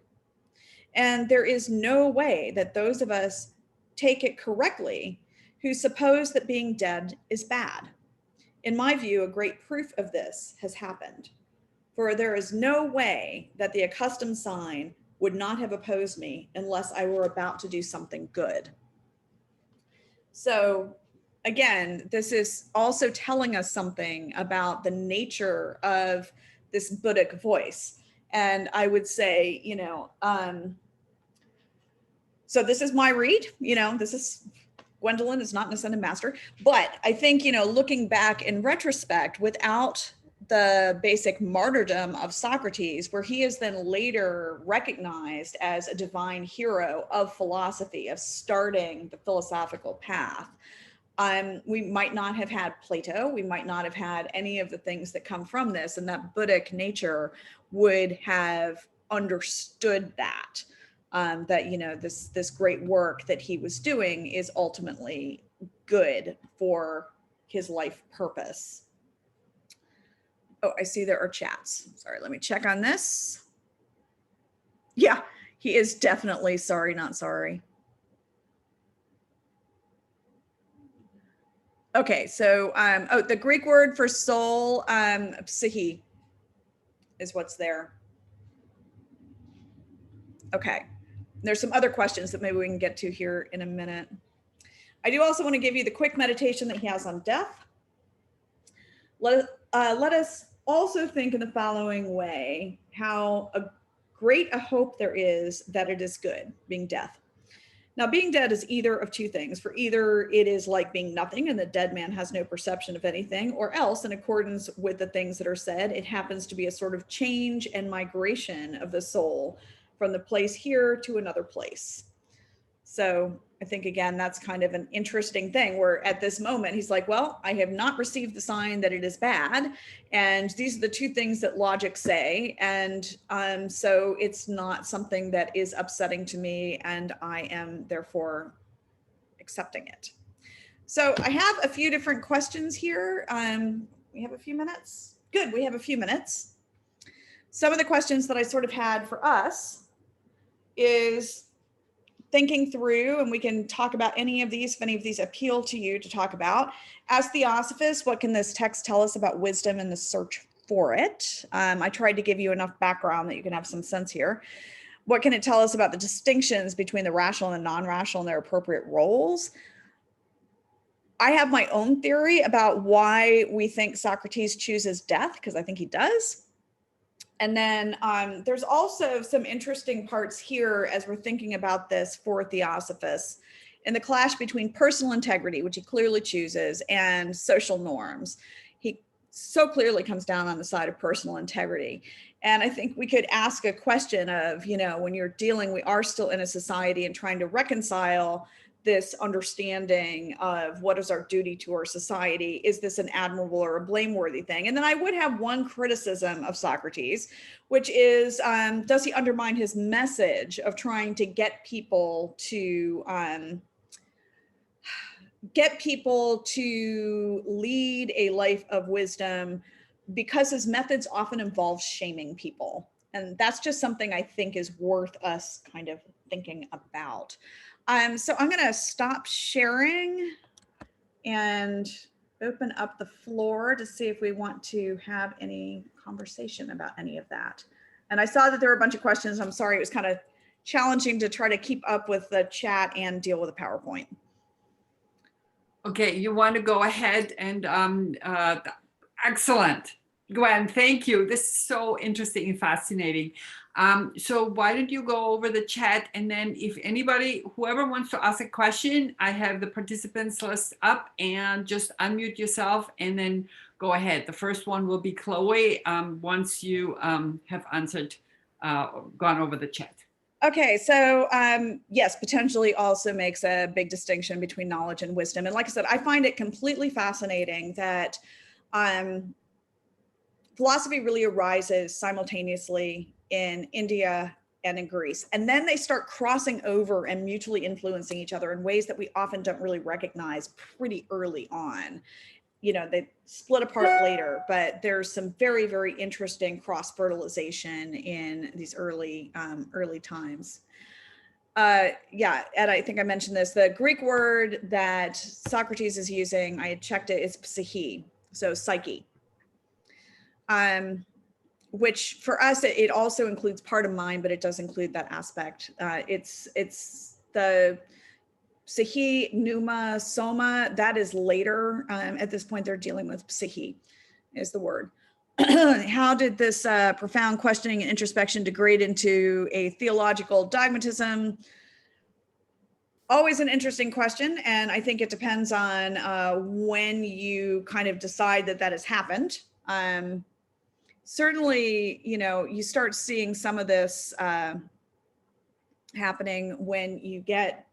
And there is no way that those of us take it correctly who suppose that being dead is bad. In my view, a great proof of this has happened. For there is no way that the accustomed sign would not have opposed me unless I were about to do something good. So again, this is also telling us something about the nature of this Buddhic voice. And I would say, so this is my read, this is Gwendolyn is not an ascended master, but I think, looking back in retrospect, without the basic martyrdom of Socrates, where he is then later recognized as a divine hero of philosophy, of starting the philosophical path, we might not have had Plato, we might not have had any of the things that come from this, and that Buddhic nature would have understood that. That this great work that he was doing is ultimately good for his life purpose. Oh, I see there are chats. Sorry, let me check on this. Yeah, he is definitely sorry, not sorry. Okay, so the Greek word for soul, psyche, is what's there. Okay. There's some other questions that maybe we can get to here in a minute. I do also want to give you the quick meditation that he has on death. Let us also think in the following way, how great a hope there is that it is good, being death. Now, being dead is either of two things. For either it is like being nothing and the dead man has no perception of anything, or else, in accordance with the things that are said, it happens to be a sort of change and migration of the soul from the place here to another place. So I think, again, that's kind of an interesting thing where at this moment, he's like, well, I have not received the sign that it is bad. And these are the two things that logic say. And so it's not something that is upsetting to me. And I am therefore accepting it. So I have a few different questions here. We have a few minutes. Good, we have a few minutes. Some of the questions that I sort of had for us is thinking through, and we can talk about any of these, if any of these appeal to you to talk about. As Theosophists, what can this text tell us about wisdom and the search for it? I tried to give you enough background that you can have some sense here. What can it tell us about the distinctions between the rational and the non-rational and their appropriate roles? I have my own theory about why we think Socrates chooses death, because I think he does. And then there's also some interesting parts here as we're thinking about this for Theosophists in the clash between personal integrity, which he clearly chooses, and social norms. He so clearly comes down on the side of personal integrity. And I think we could ask a question of, when you're dealing, we are still in a society and trying to reconcile this understanding of what is our duty to our society. Is this an admirable or a blameworthy thing? And then I would have one criticism of Socrates, which is, does he undermine his message of trying to get people to lead a life of wisdom, because his methods often involve shaming people. And that's just something I think is worth us kind of thinking about. So I'm going to stop sharing and open up the floor to see if we want to have any conversation about any of that. And I saw that there were a bunch of questions. I'm sorry, it was kind of challenging to try to keep up with the chat and deal with the PowerPoint. Okay, you want to go ahead and excellent. Gwen, thank you. This is so interesting and fascinating. So why don't you go over the chat, and then if anybody, whoever wants to ask a question, I have the participants list up, and just unmute yourself and then go ahead. The first one will be Chloe once you have answered, gone over the chat. Okay, so yes, potentially also makes a big distinction between knowledge and wisdom. And like I said, I find it completely fascinating that philosophy really arises simultaneously in India and in Greece. And then they start crossing over and mutually influencing each other in ways that we often don't really recognize pretty early on. You know, they split apart later, but there's some very, very interesting cross-fertilization in these early times. Yeah, and I think I mentioned this, the Greek word that Socrates is using, I had checked it, it's psyche, so psyche. Which for us, it also includes part of mind, but it does include that aspect. It's the psyche, pneuma, soma, that is later. At this point, they're dealing with psyche is the word. How did this profound questioning and introspection degrade into a theological dogmatism? Always an interesting question. And I think it depends on when you kind of decide that that has happened. Certainly, you know, you start seeing some of this happening when you get,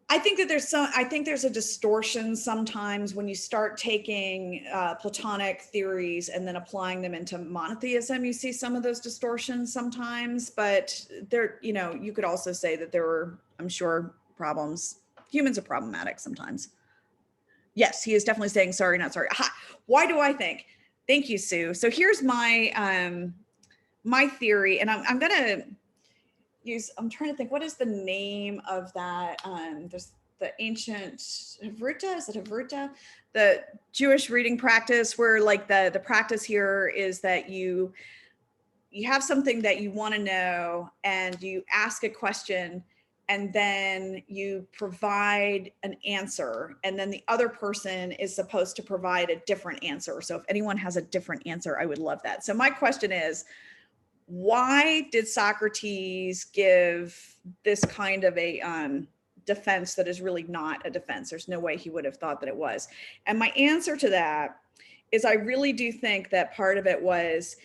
I think there's a distortion sometimes when you start taking Platonic theories and then applying them into monotheism. You see some of those distortions sometimes, but there, you know, you could also say that there were, I'm sure, problems. Humans are problematic sometimes. Yes, he is definitely saying sorry, not sorry. Aha. Why do I think? Thank you, Sue. So here's my my theory, and I'm gonna use, I'm trying to think, what is the name of that? There's the ancient Havrita, is it Havrita? The Jewish reading practice, where like the practice here is that you have something that you want to know and you ask a question and then you provide an answer, and then the other person is supposed to provide a different answer. So if anyone has a different answer, I would love that. So my question is, why did Socrates give this kind of a defense that is really not a defense? There's no way he would have thought that it was. And my answer to that is, I really do think that part of it was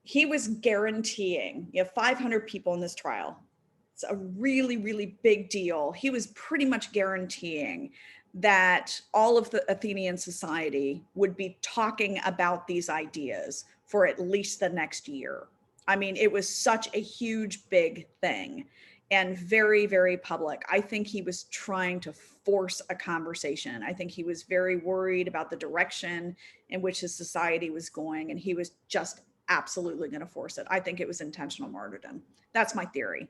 he was guaranteeing, you have 500 people in this trial. It's a really, really big deal. He was pretty much guaranteeing that all of the Athenian society would be talking about these ideas for at least the next year. I mean, it was such a huge, big thing and very, very public. I think he was trying to force a conversation. I think he was very worried about the direction in which his society was going, and he was just absolutely going to force it. I think it was intentional martyrdom. That's my theory.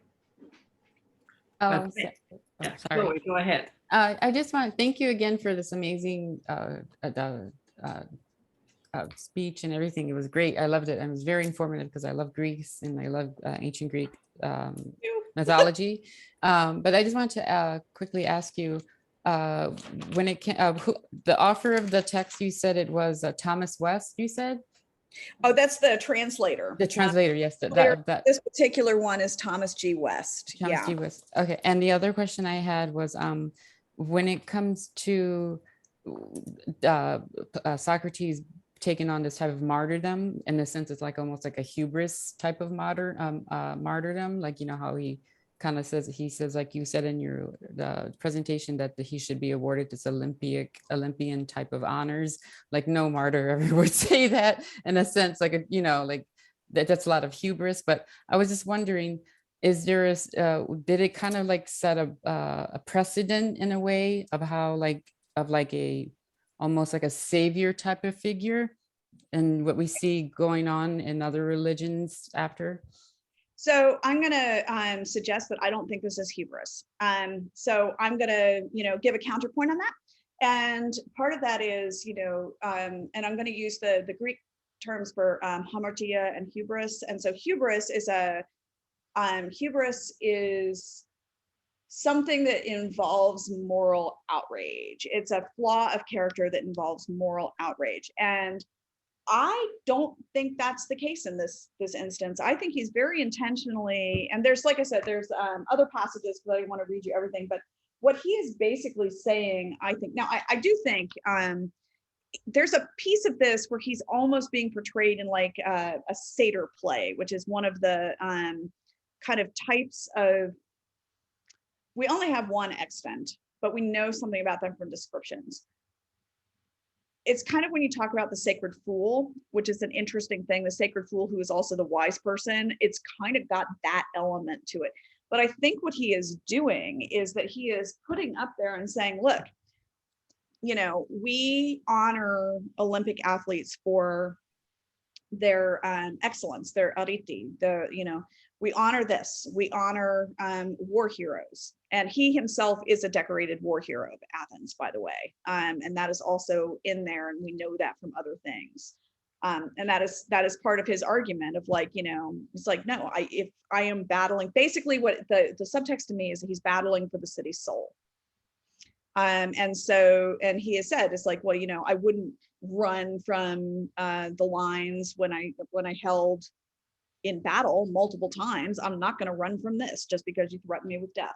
Oh, Yeah, sorry. Chloe, go ahead. I just want to thank you again for this amazing speech and everything. It was great. I loved it. And it was very informative because I love Greece and I love ancient Greek mythology. But I just wanted to quickly ask you, when it came, the author of the text, you said it was Thomas West, you said? Oh, that's the translator. The translator, yes. This particular one is Thomas G. West. Thomas G. West. Okay. And the other question I had was, when it comes to Socrates taking on this type of martyrdom, in the sense it's like almost like a hubris type of martyrdom, like, you know, how he kind of says, like you said in your presentation, that he should be awarded this Olympian type of honors. Like no martyr ever would say that, in a sense, like, you know, like that's a lot of hubris. But I was just wondering, is there did it kind of like set a precedent in a way of how almost like a savior type of figure, and what we see going on in other religions after? So I'm going to suggest that I don't think this is hubris. So I'm going to, you know, give a counterpoint on that. And part of that is, you know, and I'm going to use the Greek terms for hamartia and hubris. And so hubris is a hubris is something that involves moral outrage. It's a flaw of character that involves moral outrage. And I don't think that's the case in this instance. I think he's very intentionally, and there's, like I said, there's other passages, but I don't want to read you everything, but what he is basically saying, I think, now I do think there's a piece of this where he's almost being portrayed in like a satyr play, which is one of the kind of types of, we only have one extant, but we know something about them from descriptions. It's kind of when you talk about the sacred fool, which is an interesting thing, the sacred fool who is also the wise person, it's kind of got that element to it. But I think what he is doing is that he is putting up there and saying, look, you know, we honor Olympic athletes for their excellence, their ariti, you know, we honor this, we honor war heroes. And he himself is a decorated war hero of Athens, by the way. And that is also in there, and we know that from other things. And that is part of his argument of like, you know, it's like, no, if I am battling, basically what the subtext to me is that he's battling for the city's soul. And so, and he has said, it's like, well, you know, I wouldn't run from the lines when I held in battle multiple times. I'm not going to run from this just because you threaten me with death.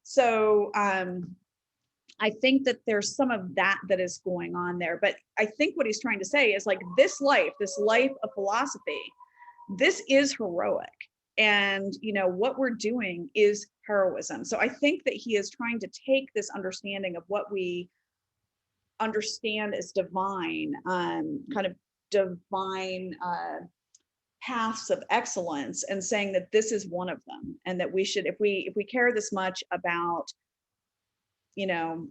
So I think that there's some of that is going on there. But I think what he's trying to say is like this life of philosophy, this is heroic. And, you know, what we're doing is heroism. So I think that he is trying to take this understanding of what we understand as divine, kind of divine paths of excellence, and saying that this is one of them, and that we should, if we care this much about, you know,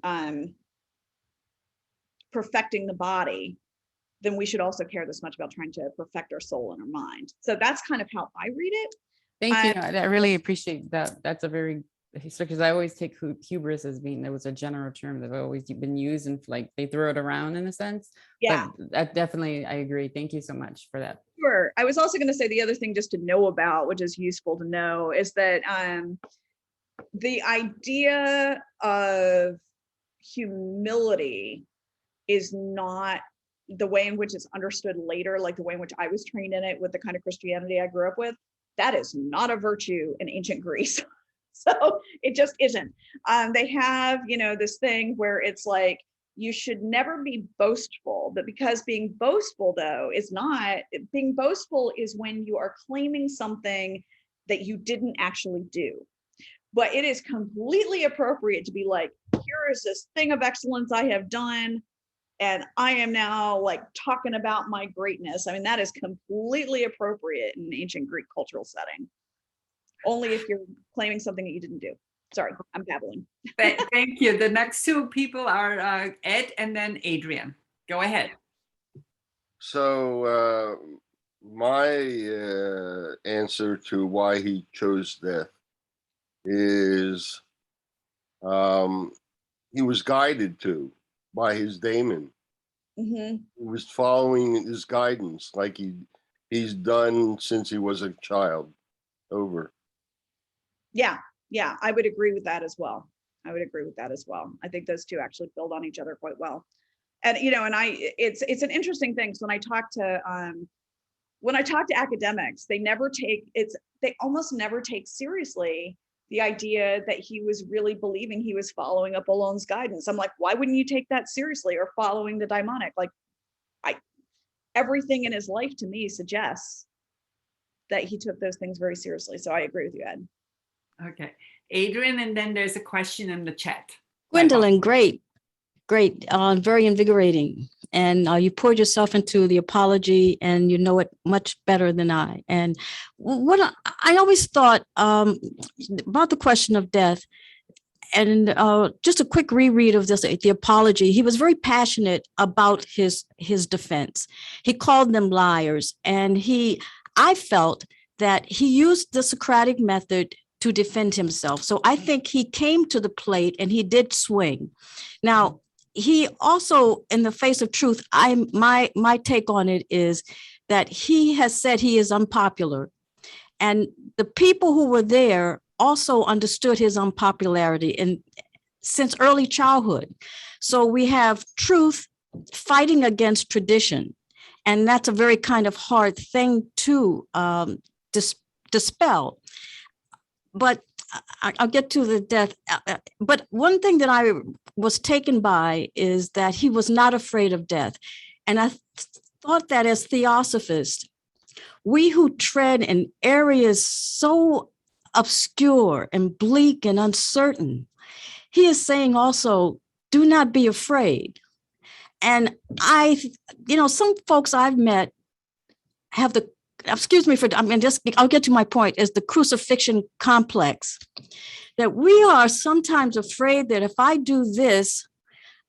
perfecting the body, then we should also care this much about trying to perfect our soul and our mind. So that's kind of how I read it. Thank you. I really appreciate that. That's a very, because I always take hubris as being, there was a general term that I've always been used, and like they throw it around in a sense. Yeah, but that definitely, I agree. Thank you so much for that. Sure. I was also going to say the other thing just to know about, which is useful to know, is that the idea of humility is not the way in which it's understood later, like the way in which I was trained in it with the kind of Christianity I grew up with. That is not a virtue in ancient Greece. So it just isn't. They have, you know, this thing where it's like, you should never be boastful, but because being boastful though is not, being boastful is when you are claiming something that you didn't actually do. But it is completely appropriate to be like, here is this thing of excellence I have done, and I am now like talking about my greatness. I mean, that is completely appropriate in an ancient Greek cultural setting. Only if you're claiming something that you didn't do. Sorry, I'm babbling. Thank you. The next two people are Ed and then Adrian. Go ahead. So my answer to why he chose death is he was guided to by his daemon. Mm-hmm. He was following his guidance like he's done since he was a child. Over. Yeah, I would agree with that as well. I think those two actually build on each other quite well. And, you know, and it's an interesting thing. So when I talk to academics, they almost never take seriously the idea that he was really believing he was following Apollon's guidance. I'm like, why wouldn't you take that seriously, or following the daimonic? Like, everything in his life to me suggests that he took those things very seriously. So I agree with you, Ed. Okay, Adrian, and then there's a question in the chat. Gwendolyn, great, very invigorating. And you poured yourself into the apology, and you know it much better than I. And what I always thought about the question of death, and just a quick reread of this, the apology, he was very passionate about his defense. He called them liars, and I felt that he used the Socratic method to defend himself. So I think he came to the plate and he did swing. Now, he also, in the face of truth, my take on it is that he has said he is unpopular. And the people who were there also understood his unpopularity and since early childhood. So we have truth fighting against tradition. And that's a very kind of hard thing to dispel. But I'll get to the death. But one thing that I was taken by is that he was not afraid of death. And I thought that as Theosophists, we who tread in areas so obscure and bleak and uncertain, he is saying also, do not be afraid. And some folks I've met have I'll get to my point, is the crucifixion complex, that we are sometimes afraid that if I do this,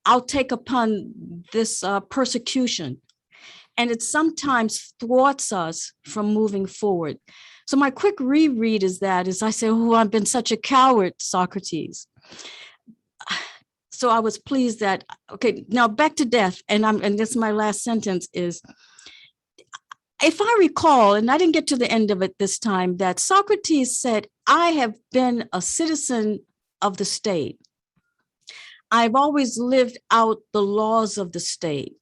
I'll take upon this persecution. And it sometimes thwarts us from moving forward. So my quick reread is I say, oh, I've been such a coward, Socrates. So I was pleased that, okay, now back to death. And this is my last sentence is, if I recall, and I didn't get to the end of it this time, that Socrates said, I have been a citizen of the state. I've always lived out the laws of the state.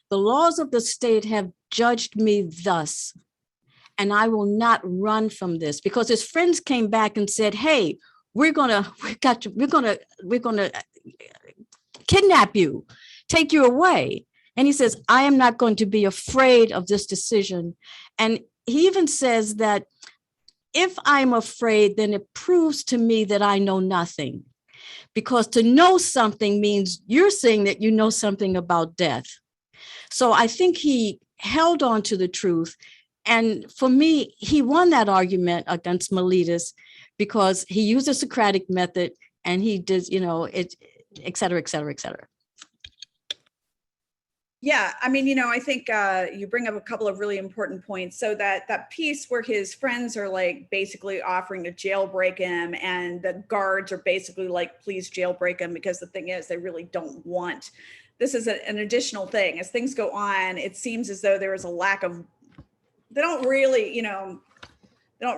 The laws of the state have judged me thus, and I will not run from this, because his friends came back and said, hey, we're gonna kidnap you, take you away. And he says, I am not going to be afraid of this decision. And he even says that if I'm afraid, then it proves to me that I know nothing. Because to know something means you're saying that you know something about death. So I think he held on to the truth. And for me, he won that argument against Miletus because he used the Socratic method and he did, it, et cetera, et cetera, et cetera. Yeah, I mean, I think you bring up a couple of really important points. So that piece where his friends are like basically offering to jailbreak him, and the guards are basically like, please jailbreak him, because the thing is, they really don't want. This is an additional thing. As things go on, it seems as though there is a lack of. They don't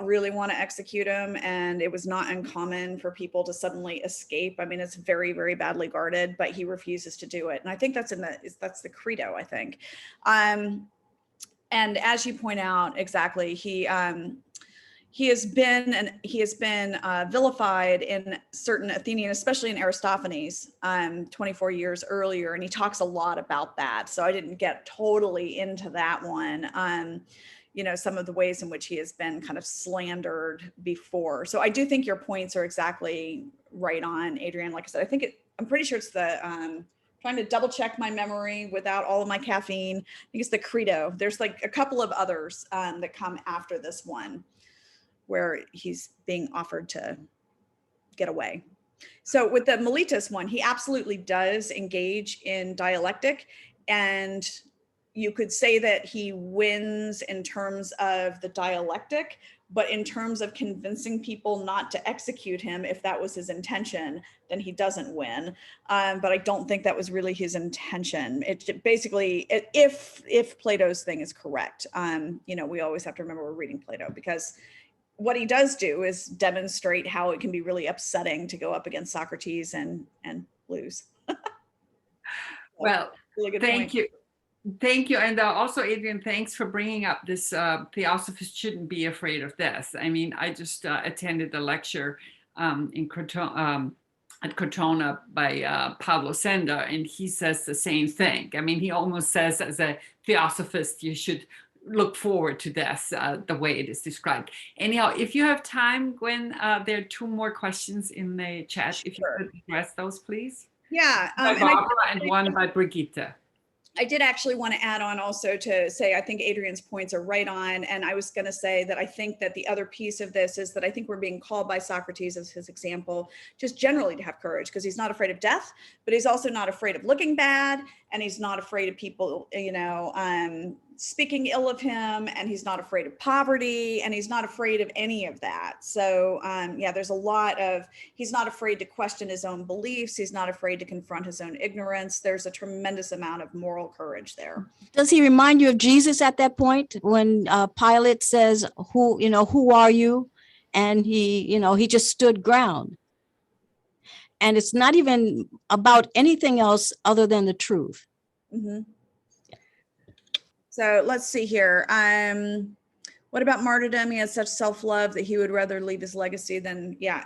really want to execute him, and it was not uncommon for people to suddenly escape. I mean, it's very, very badly guarded, but he refuses to do it. And I think that's the credo, I think. And as you point out, exactly, he has been vilified in certain Athenian, especially in Aristophanes, 24 years earlier, and he talks a lot about that. So I didn't get totally into that one. Some of the ways in which he has been kind of slandered before. So I do think your points are exactly right on, Adrienne. Like I said, I'm pretty sure it's trying to double check my memory without all of my caffeine. I think it's the credo. There's like a couple of others that come after this one where he's being offered to get away. So with the Miletus one, he absolutely does engage in dialectic, and you could say that he wins in terms of the dialectic, but in terms of convincing people not to execute him, if that was his intention, then he doesn't win. But I don't think that was really his intention. It basically, if Plato's thing is correct, we always have to remember we're reading Plato, because what he does do is demonstrate how it can be really upsetting to go up against Socrates and lose. Well, really good thank point. you. Thank you. And also, Adrienne, thanks for bringing up this Theosophists shouldn't be afraid of death. I mean, I just attended a lecture at Crotona by Pablo Senda, and he says the same thing. I mean, he almost says, as a Theosophist, you should look forward to death the way it is described. Anyhow, if you have time, Gwen, there are 2 more questions in the chat. Sure. If you could address those, please. Yeah. By Barbara and one by Brigitte. I did actually want to add on also to say, I think Adrienne's points are right on. And I was going to say that I think that the other piece of this is that I think we're being called by Socrates as his example, just generally to have courage, because he's not afraid of death, but he's also not afraid of looking bad. And he's not afraid of people, speaking ill of him, and he's not afraid of poverty, and he's not afraid of any of that. So yeah, there's a lot of, he's not afraid to question his own beliefs. He's not afraid to confront his own ignorance. There's a tremendous amount of moral courage there. Does he remind you of Jesus at that point when Pilate says, who are you? And he just stood ground. And it's not even about anything else other than the truth. Mm-hmm. So let's see here. What about martyrdom? He has such self-love that he would rather leave his legacy than, yeah,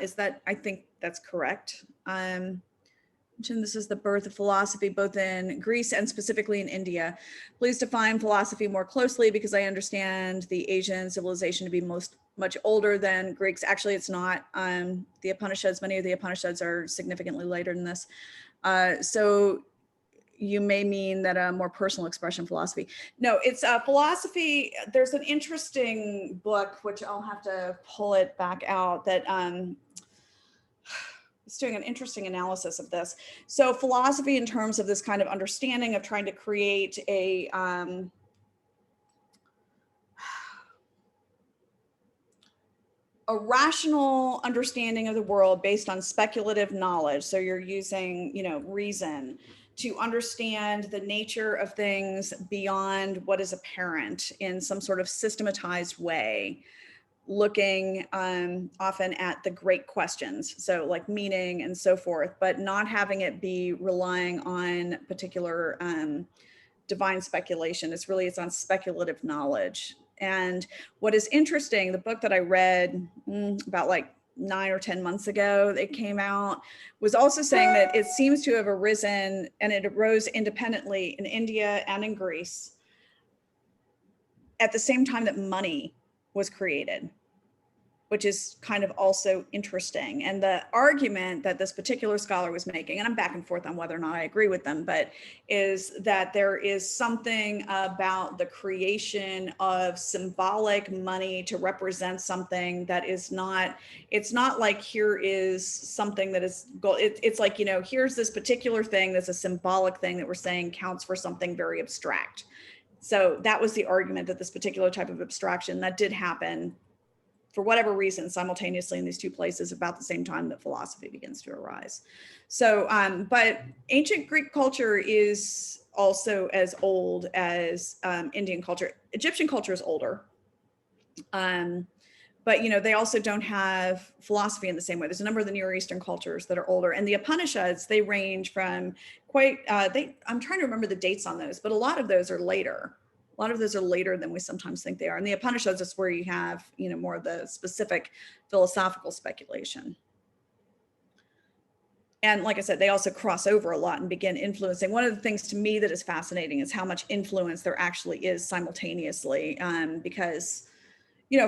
I think that's correct. This is the birth of philosophy, both in Greece and specifically in India. Please define philosophy more closely, because I understand the Asian civilization to be much older than Greeks. Actually, it's not. The Upanishads, many of the Upanishads are significantly later than this. So you may mean that a more personal expression philosophy. No, it's philosophy. There's an interesting book, which I'll have to pull it back out, that it's doing an interesting analysis of this. So philosophy, in terms of this kind of understanding of trying to create a rational understanding of the world based on speculative knowledge. So you're using, reason to understand the nature of things beyond what is apparent in some sort of systematized way, looking often at the great questions, so like meaning and so forth, but not having it be relying on particular divine speculation. It's on speculative knowledge. And what is interesting, the book that I read about like 9 or 10 months ago, it came out, was also saying that it seems to have arisen, and it arose independently in India and in Greece at the same time that money was created, which is kind of also interesting. And the argument that this particular scholar was making, and I'm back and forth on whether or not I agree with them, but is that there is something about the creation of symbolic money to represent something that is not, it's not like here is something that is, it's like, here's this particular thing that's a symbolic thing that we're saying counts for something very abstract. So that was the argument, that this particular type of abstraction that did happen for whatever reason, simultaneously in these two places about the same time that philosophy begins to arise. So, but ancient Greek culture is also as old as Indian culture. Egyptian culture is older. But they also don't have philosophy in the same way. There's a number of the Near Eastern cultures that are older, and the Upanishads, they range from I'm trying to remember the dates on those, but a lot of those are later. A lot of those are later than we sometimes think they are. And the Upanishads is where you have, more of the specific philosophical speculation. And like I said, they also cross over a lot and begin influencing. One of the things to me that is fascinating is how much influence there actually is simultaneously, because,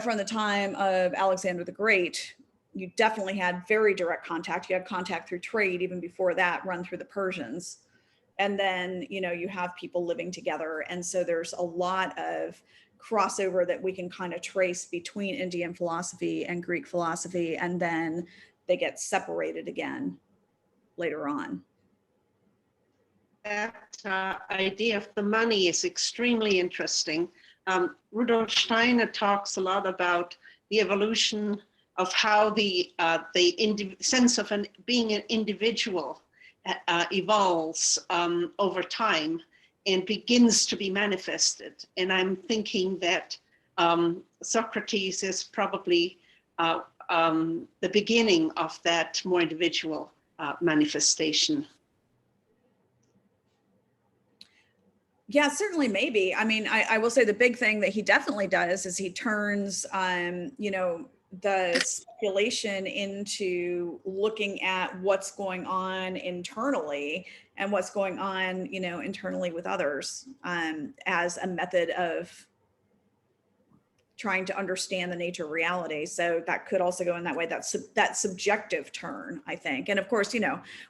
from the time of Alexander the Great, you definitely had very direct contact. You had contact through trade even before that, run through the Persians. And then, you have people living together. And so there's a lot of crossover that we can kind of trace between Indian philosophy and Greek philosophy. And then they get separated again later on. That idea of the money is extremely interesting. Rudolf Steiner talks a lot about the evolution of how the sense of being an individual evolves over time and begins to be manifested. And I'm thinking that Socrates is probably the beginning of that more individual manifestation. Yeah, certainly, maybe. I mean, I will say the big thing that he definitely does is he turns, the speculation into looking at what's going on internally and what's going on, internally with others, as a method of trying to understand the nature of reality. So that could also go in that way, that subjective turn, I think. And of course,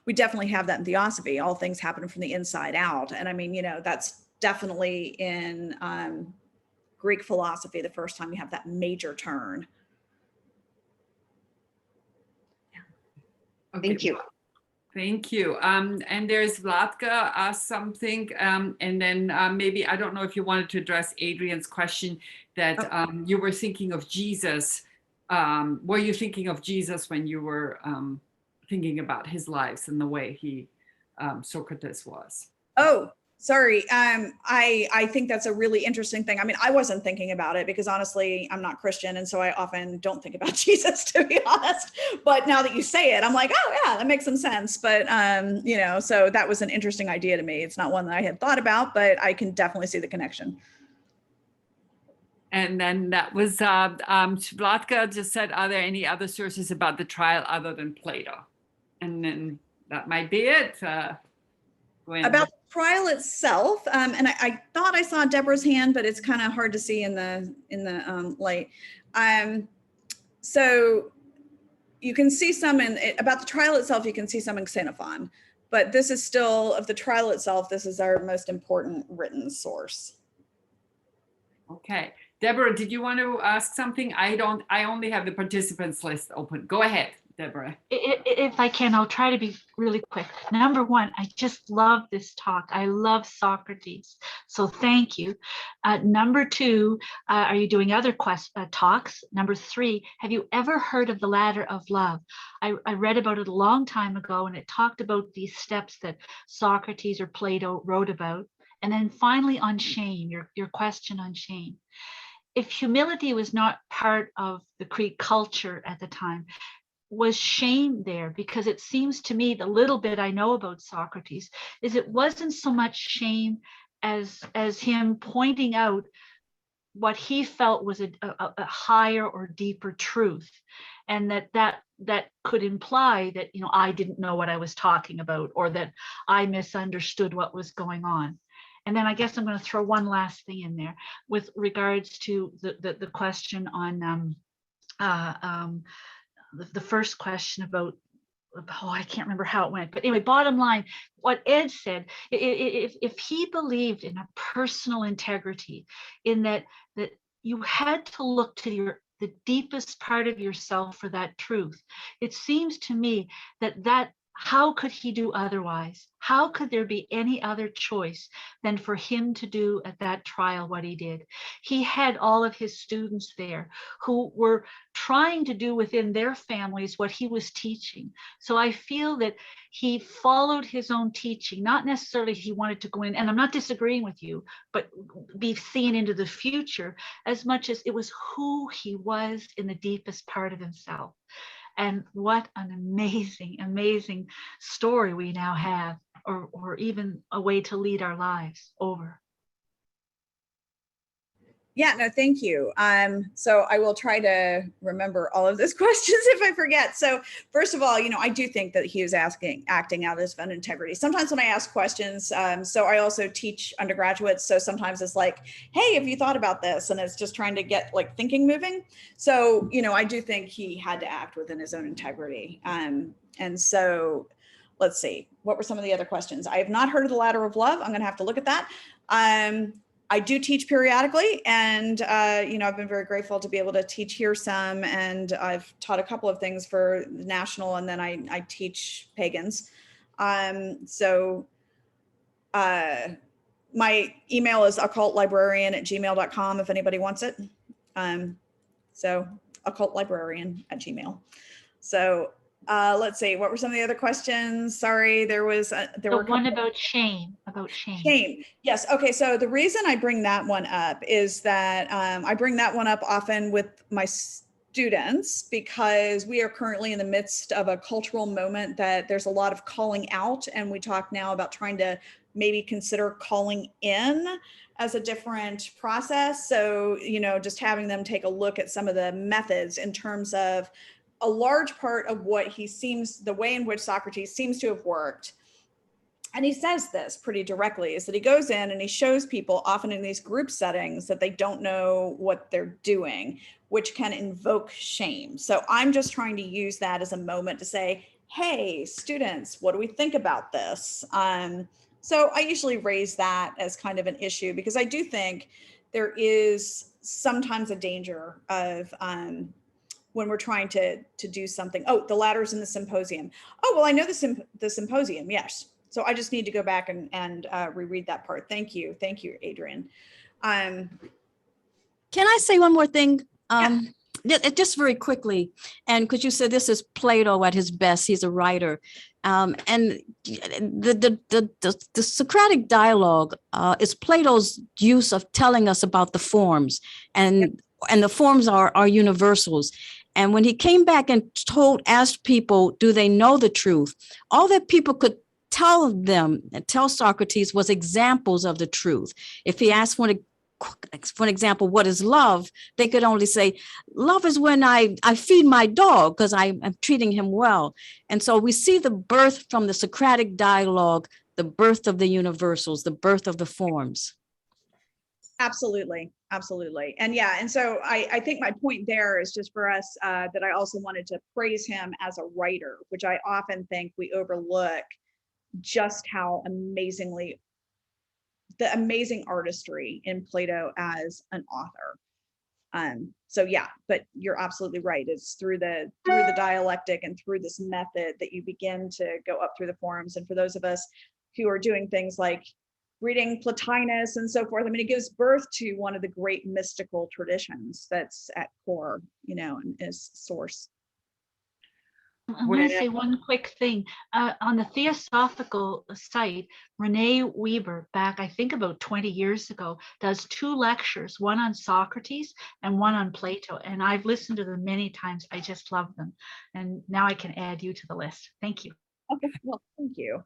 we definitely have that in Theosophy. All things happen from the inside out. And I mean, that's definitely in Greek philosophy, the first time you have that major turn. Okay. Thank you. Thank you. And there's Vlatka asked something, and then maybe, I don't know if you wanted to address Adrian's question that you were thinking of Jesus. Were you thinking of Jesus when you were thinking about his lives and the way he, Socrates was? Oh, sorry. I think that's a really interesting thing. I mean, I wasn't thinking about it because honestly, I'm not Christian. And so I often don't think about Jesus, to be honest. But now that you say it, I'm like, oh yeah, that makes some sense. But, you know, so that was an interesting idea to me. It's not one that I had thought about, but I can definitely see the connection. And then that was, Vlatka just said, are there any other sources about the trial other than Plato? And then that might be it. About the trial itself, and I thought I saw Deborah's hand, but it's kind of hard to see in the light. So you can see some about the trial itself. You can see some in Xenophon, but this is still of the trial itself. This is our most important written source. Okay, Deborah, did you want to ask something? I only have the participants list open. Go ahead, Deborah. If I can, I'll try to be really quick. Number one, I just love this talk. I love Socrates. So thank you. Number two, are you doing other talks? Number three, have you ever heard of the ladder of love? I read about it a long time ago, and it talked about these steps that Socrates or Plato wrote about. And then finally on shame, your question on shame. If humility was not part of the Greek culture at the time, was shame there? Because it seems to me, the little bit I know about Socrates, is it wasn't so much shame as him pointing out what he felt was a higher or deeper truth, and that could imply that, you know, I didn't know what I was talking about, or that I misunderstood what was going on. And then I guess I'm going to throw one last thing in there with regards to the question on the first question about, oh, I can't remember how it went, but anyway, bottom line, what Ed said, if he believed in a personal integrity, in that you had to look to the deepest part of yourself for that truth, it seems to me that how could he do otherwise? How could there be any other choice than for him to do at that trial what he did? He had all of his students there who were trying to do within their families what he was teaching. So I feel that he followed his own teaching, not necessarily he wanted to go in, and I'm not disagreeing with you, but be seen into the future, as much as it was who he was in the deepest part of himself. And what an amazing, amazing story we now have, or even a way to lead our lives. Over. Yeah, no, thank you. So I will try to remember all of those questions if I forget. So first of all, you know, I do think that he was acting out of his own integrity. Sometimes when I ask questions, so I also teach undergraduates. So sometimes it's like, hey, have you thought about this? And it's just trying to get like thinking moving. So, you know, I do think he had to act within his own integrity. And so let's see, what were some of the other questions? I have not heard of the ladder of love. I'm going to have to look at that. I do teach periodically, and you know, I've been very grateful to be able to teach here some, and I've taught a couple of things for the national, and then I teach pagans. So my email is occultlibrarian@gmail.com if anybody wants it. So occultlibrarian@gmail. So let's see, what were some of the other questions? Sorry, there were one about shame. Shame. Yes. Okay. So the reason I bring that one up is that I bring that one up often with my students because we are currently in the midst of a cultural moment that there's a lot of calling out, and we talk now about trying to maybe consider calling in as a different process. So, you know, just having them take a look at some of the methods in terms of a large part of what the way in which Socrates seems to have worked. And he says this pretty directly, is that he goes in and he shows people often in these group settings that they don't know what they're doing, which can invoke shame. So I'm just trying to use that as a moment to say, hey, students, what do we think about this? So I usually raise that as kind of an issue because I do think there is sometimes a danger of when we're trying to do something. Oh, the ladders in the symposium. Oh, well, I know the symposium. Yes. So I just need to go back and reread that part. Thank you. Thank you, Adrian. Can I say one more thing? Just very quickly, and because you said this is Plato at his best, he's a writer, and the Socratic dialogue is Plato's use of telling us about the forms, and the forms are universals. And when he came back and asked people, do they know the truth? All that people could tell Socrates was examples of the truth. If he asked for an example, what is love? They could only say, love is when I feed my dog because I'm treating him well. And so we see the birth from the Socratic dialogue, the birth of the universals, the birth of the forms. Absolutely. Absolutely. And yeah, and so I think my point there is just for us that I also wanted to praise him as a writer, which I often think we overlook just how the amazing artistry in Plato as an author. So yeah, but you're absolutely right. It's through the dialectic and through this method that you begin to go up through the forms. And for those of us who are doing things like reading Plotinus and so forth, I mean, it gives birth to one of the great mystical traditions that's at core, and is source. I want to say one quick thing. On the Theosophical site, Renee Weber, back I think about 20 years ago, does 2 lectures, one on Socrates and one on Plato. And I've listened to them many times. I just love them. And now I can add you to the list. Thank you. Okay, well, thank you.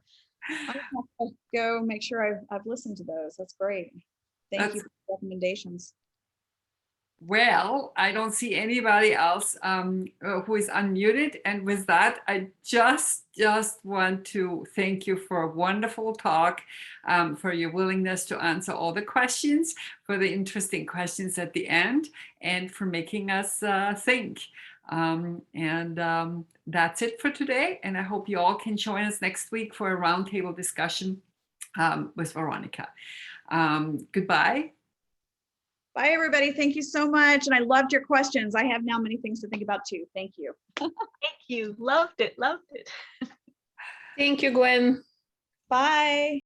I'll have to go make sure I've listened to those. That's great. Thank you for the recommendations. Well, I don't see anybody else who is unmuted. And with that, I just want to thank you for a wonderful talk, for your willingness to answer all the questions, for the interesting questions at the end, and for making us think. That's it for today. And I hope you all can join us next week for a roundtable discussion with Veronica. Goodbye. Bye, everybody. Thank you so much. And I loved your questions. I have now many things to think about too. Thank you. Thank you. Loved it. Loved it. Thank you, Gwen. Bye.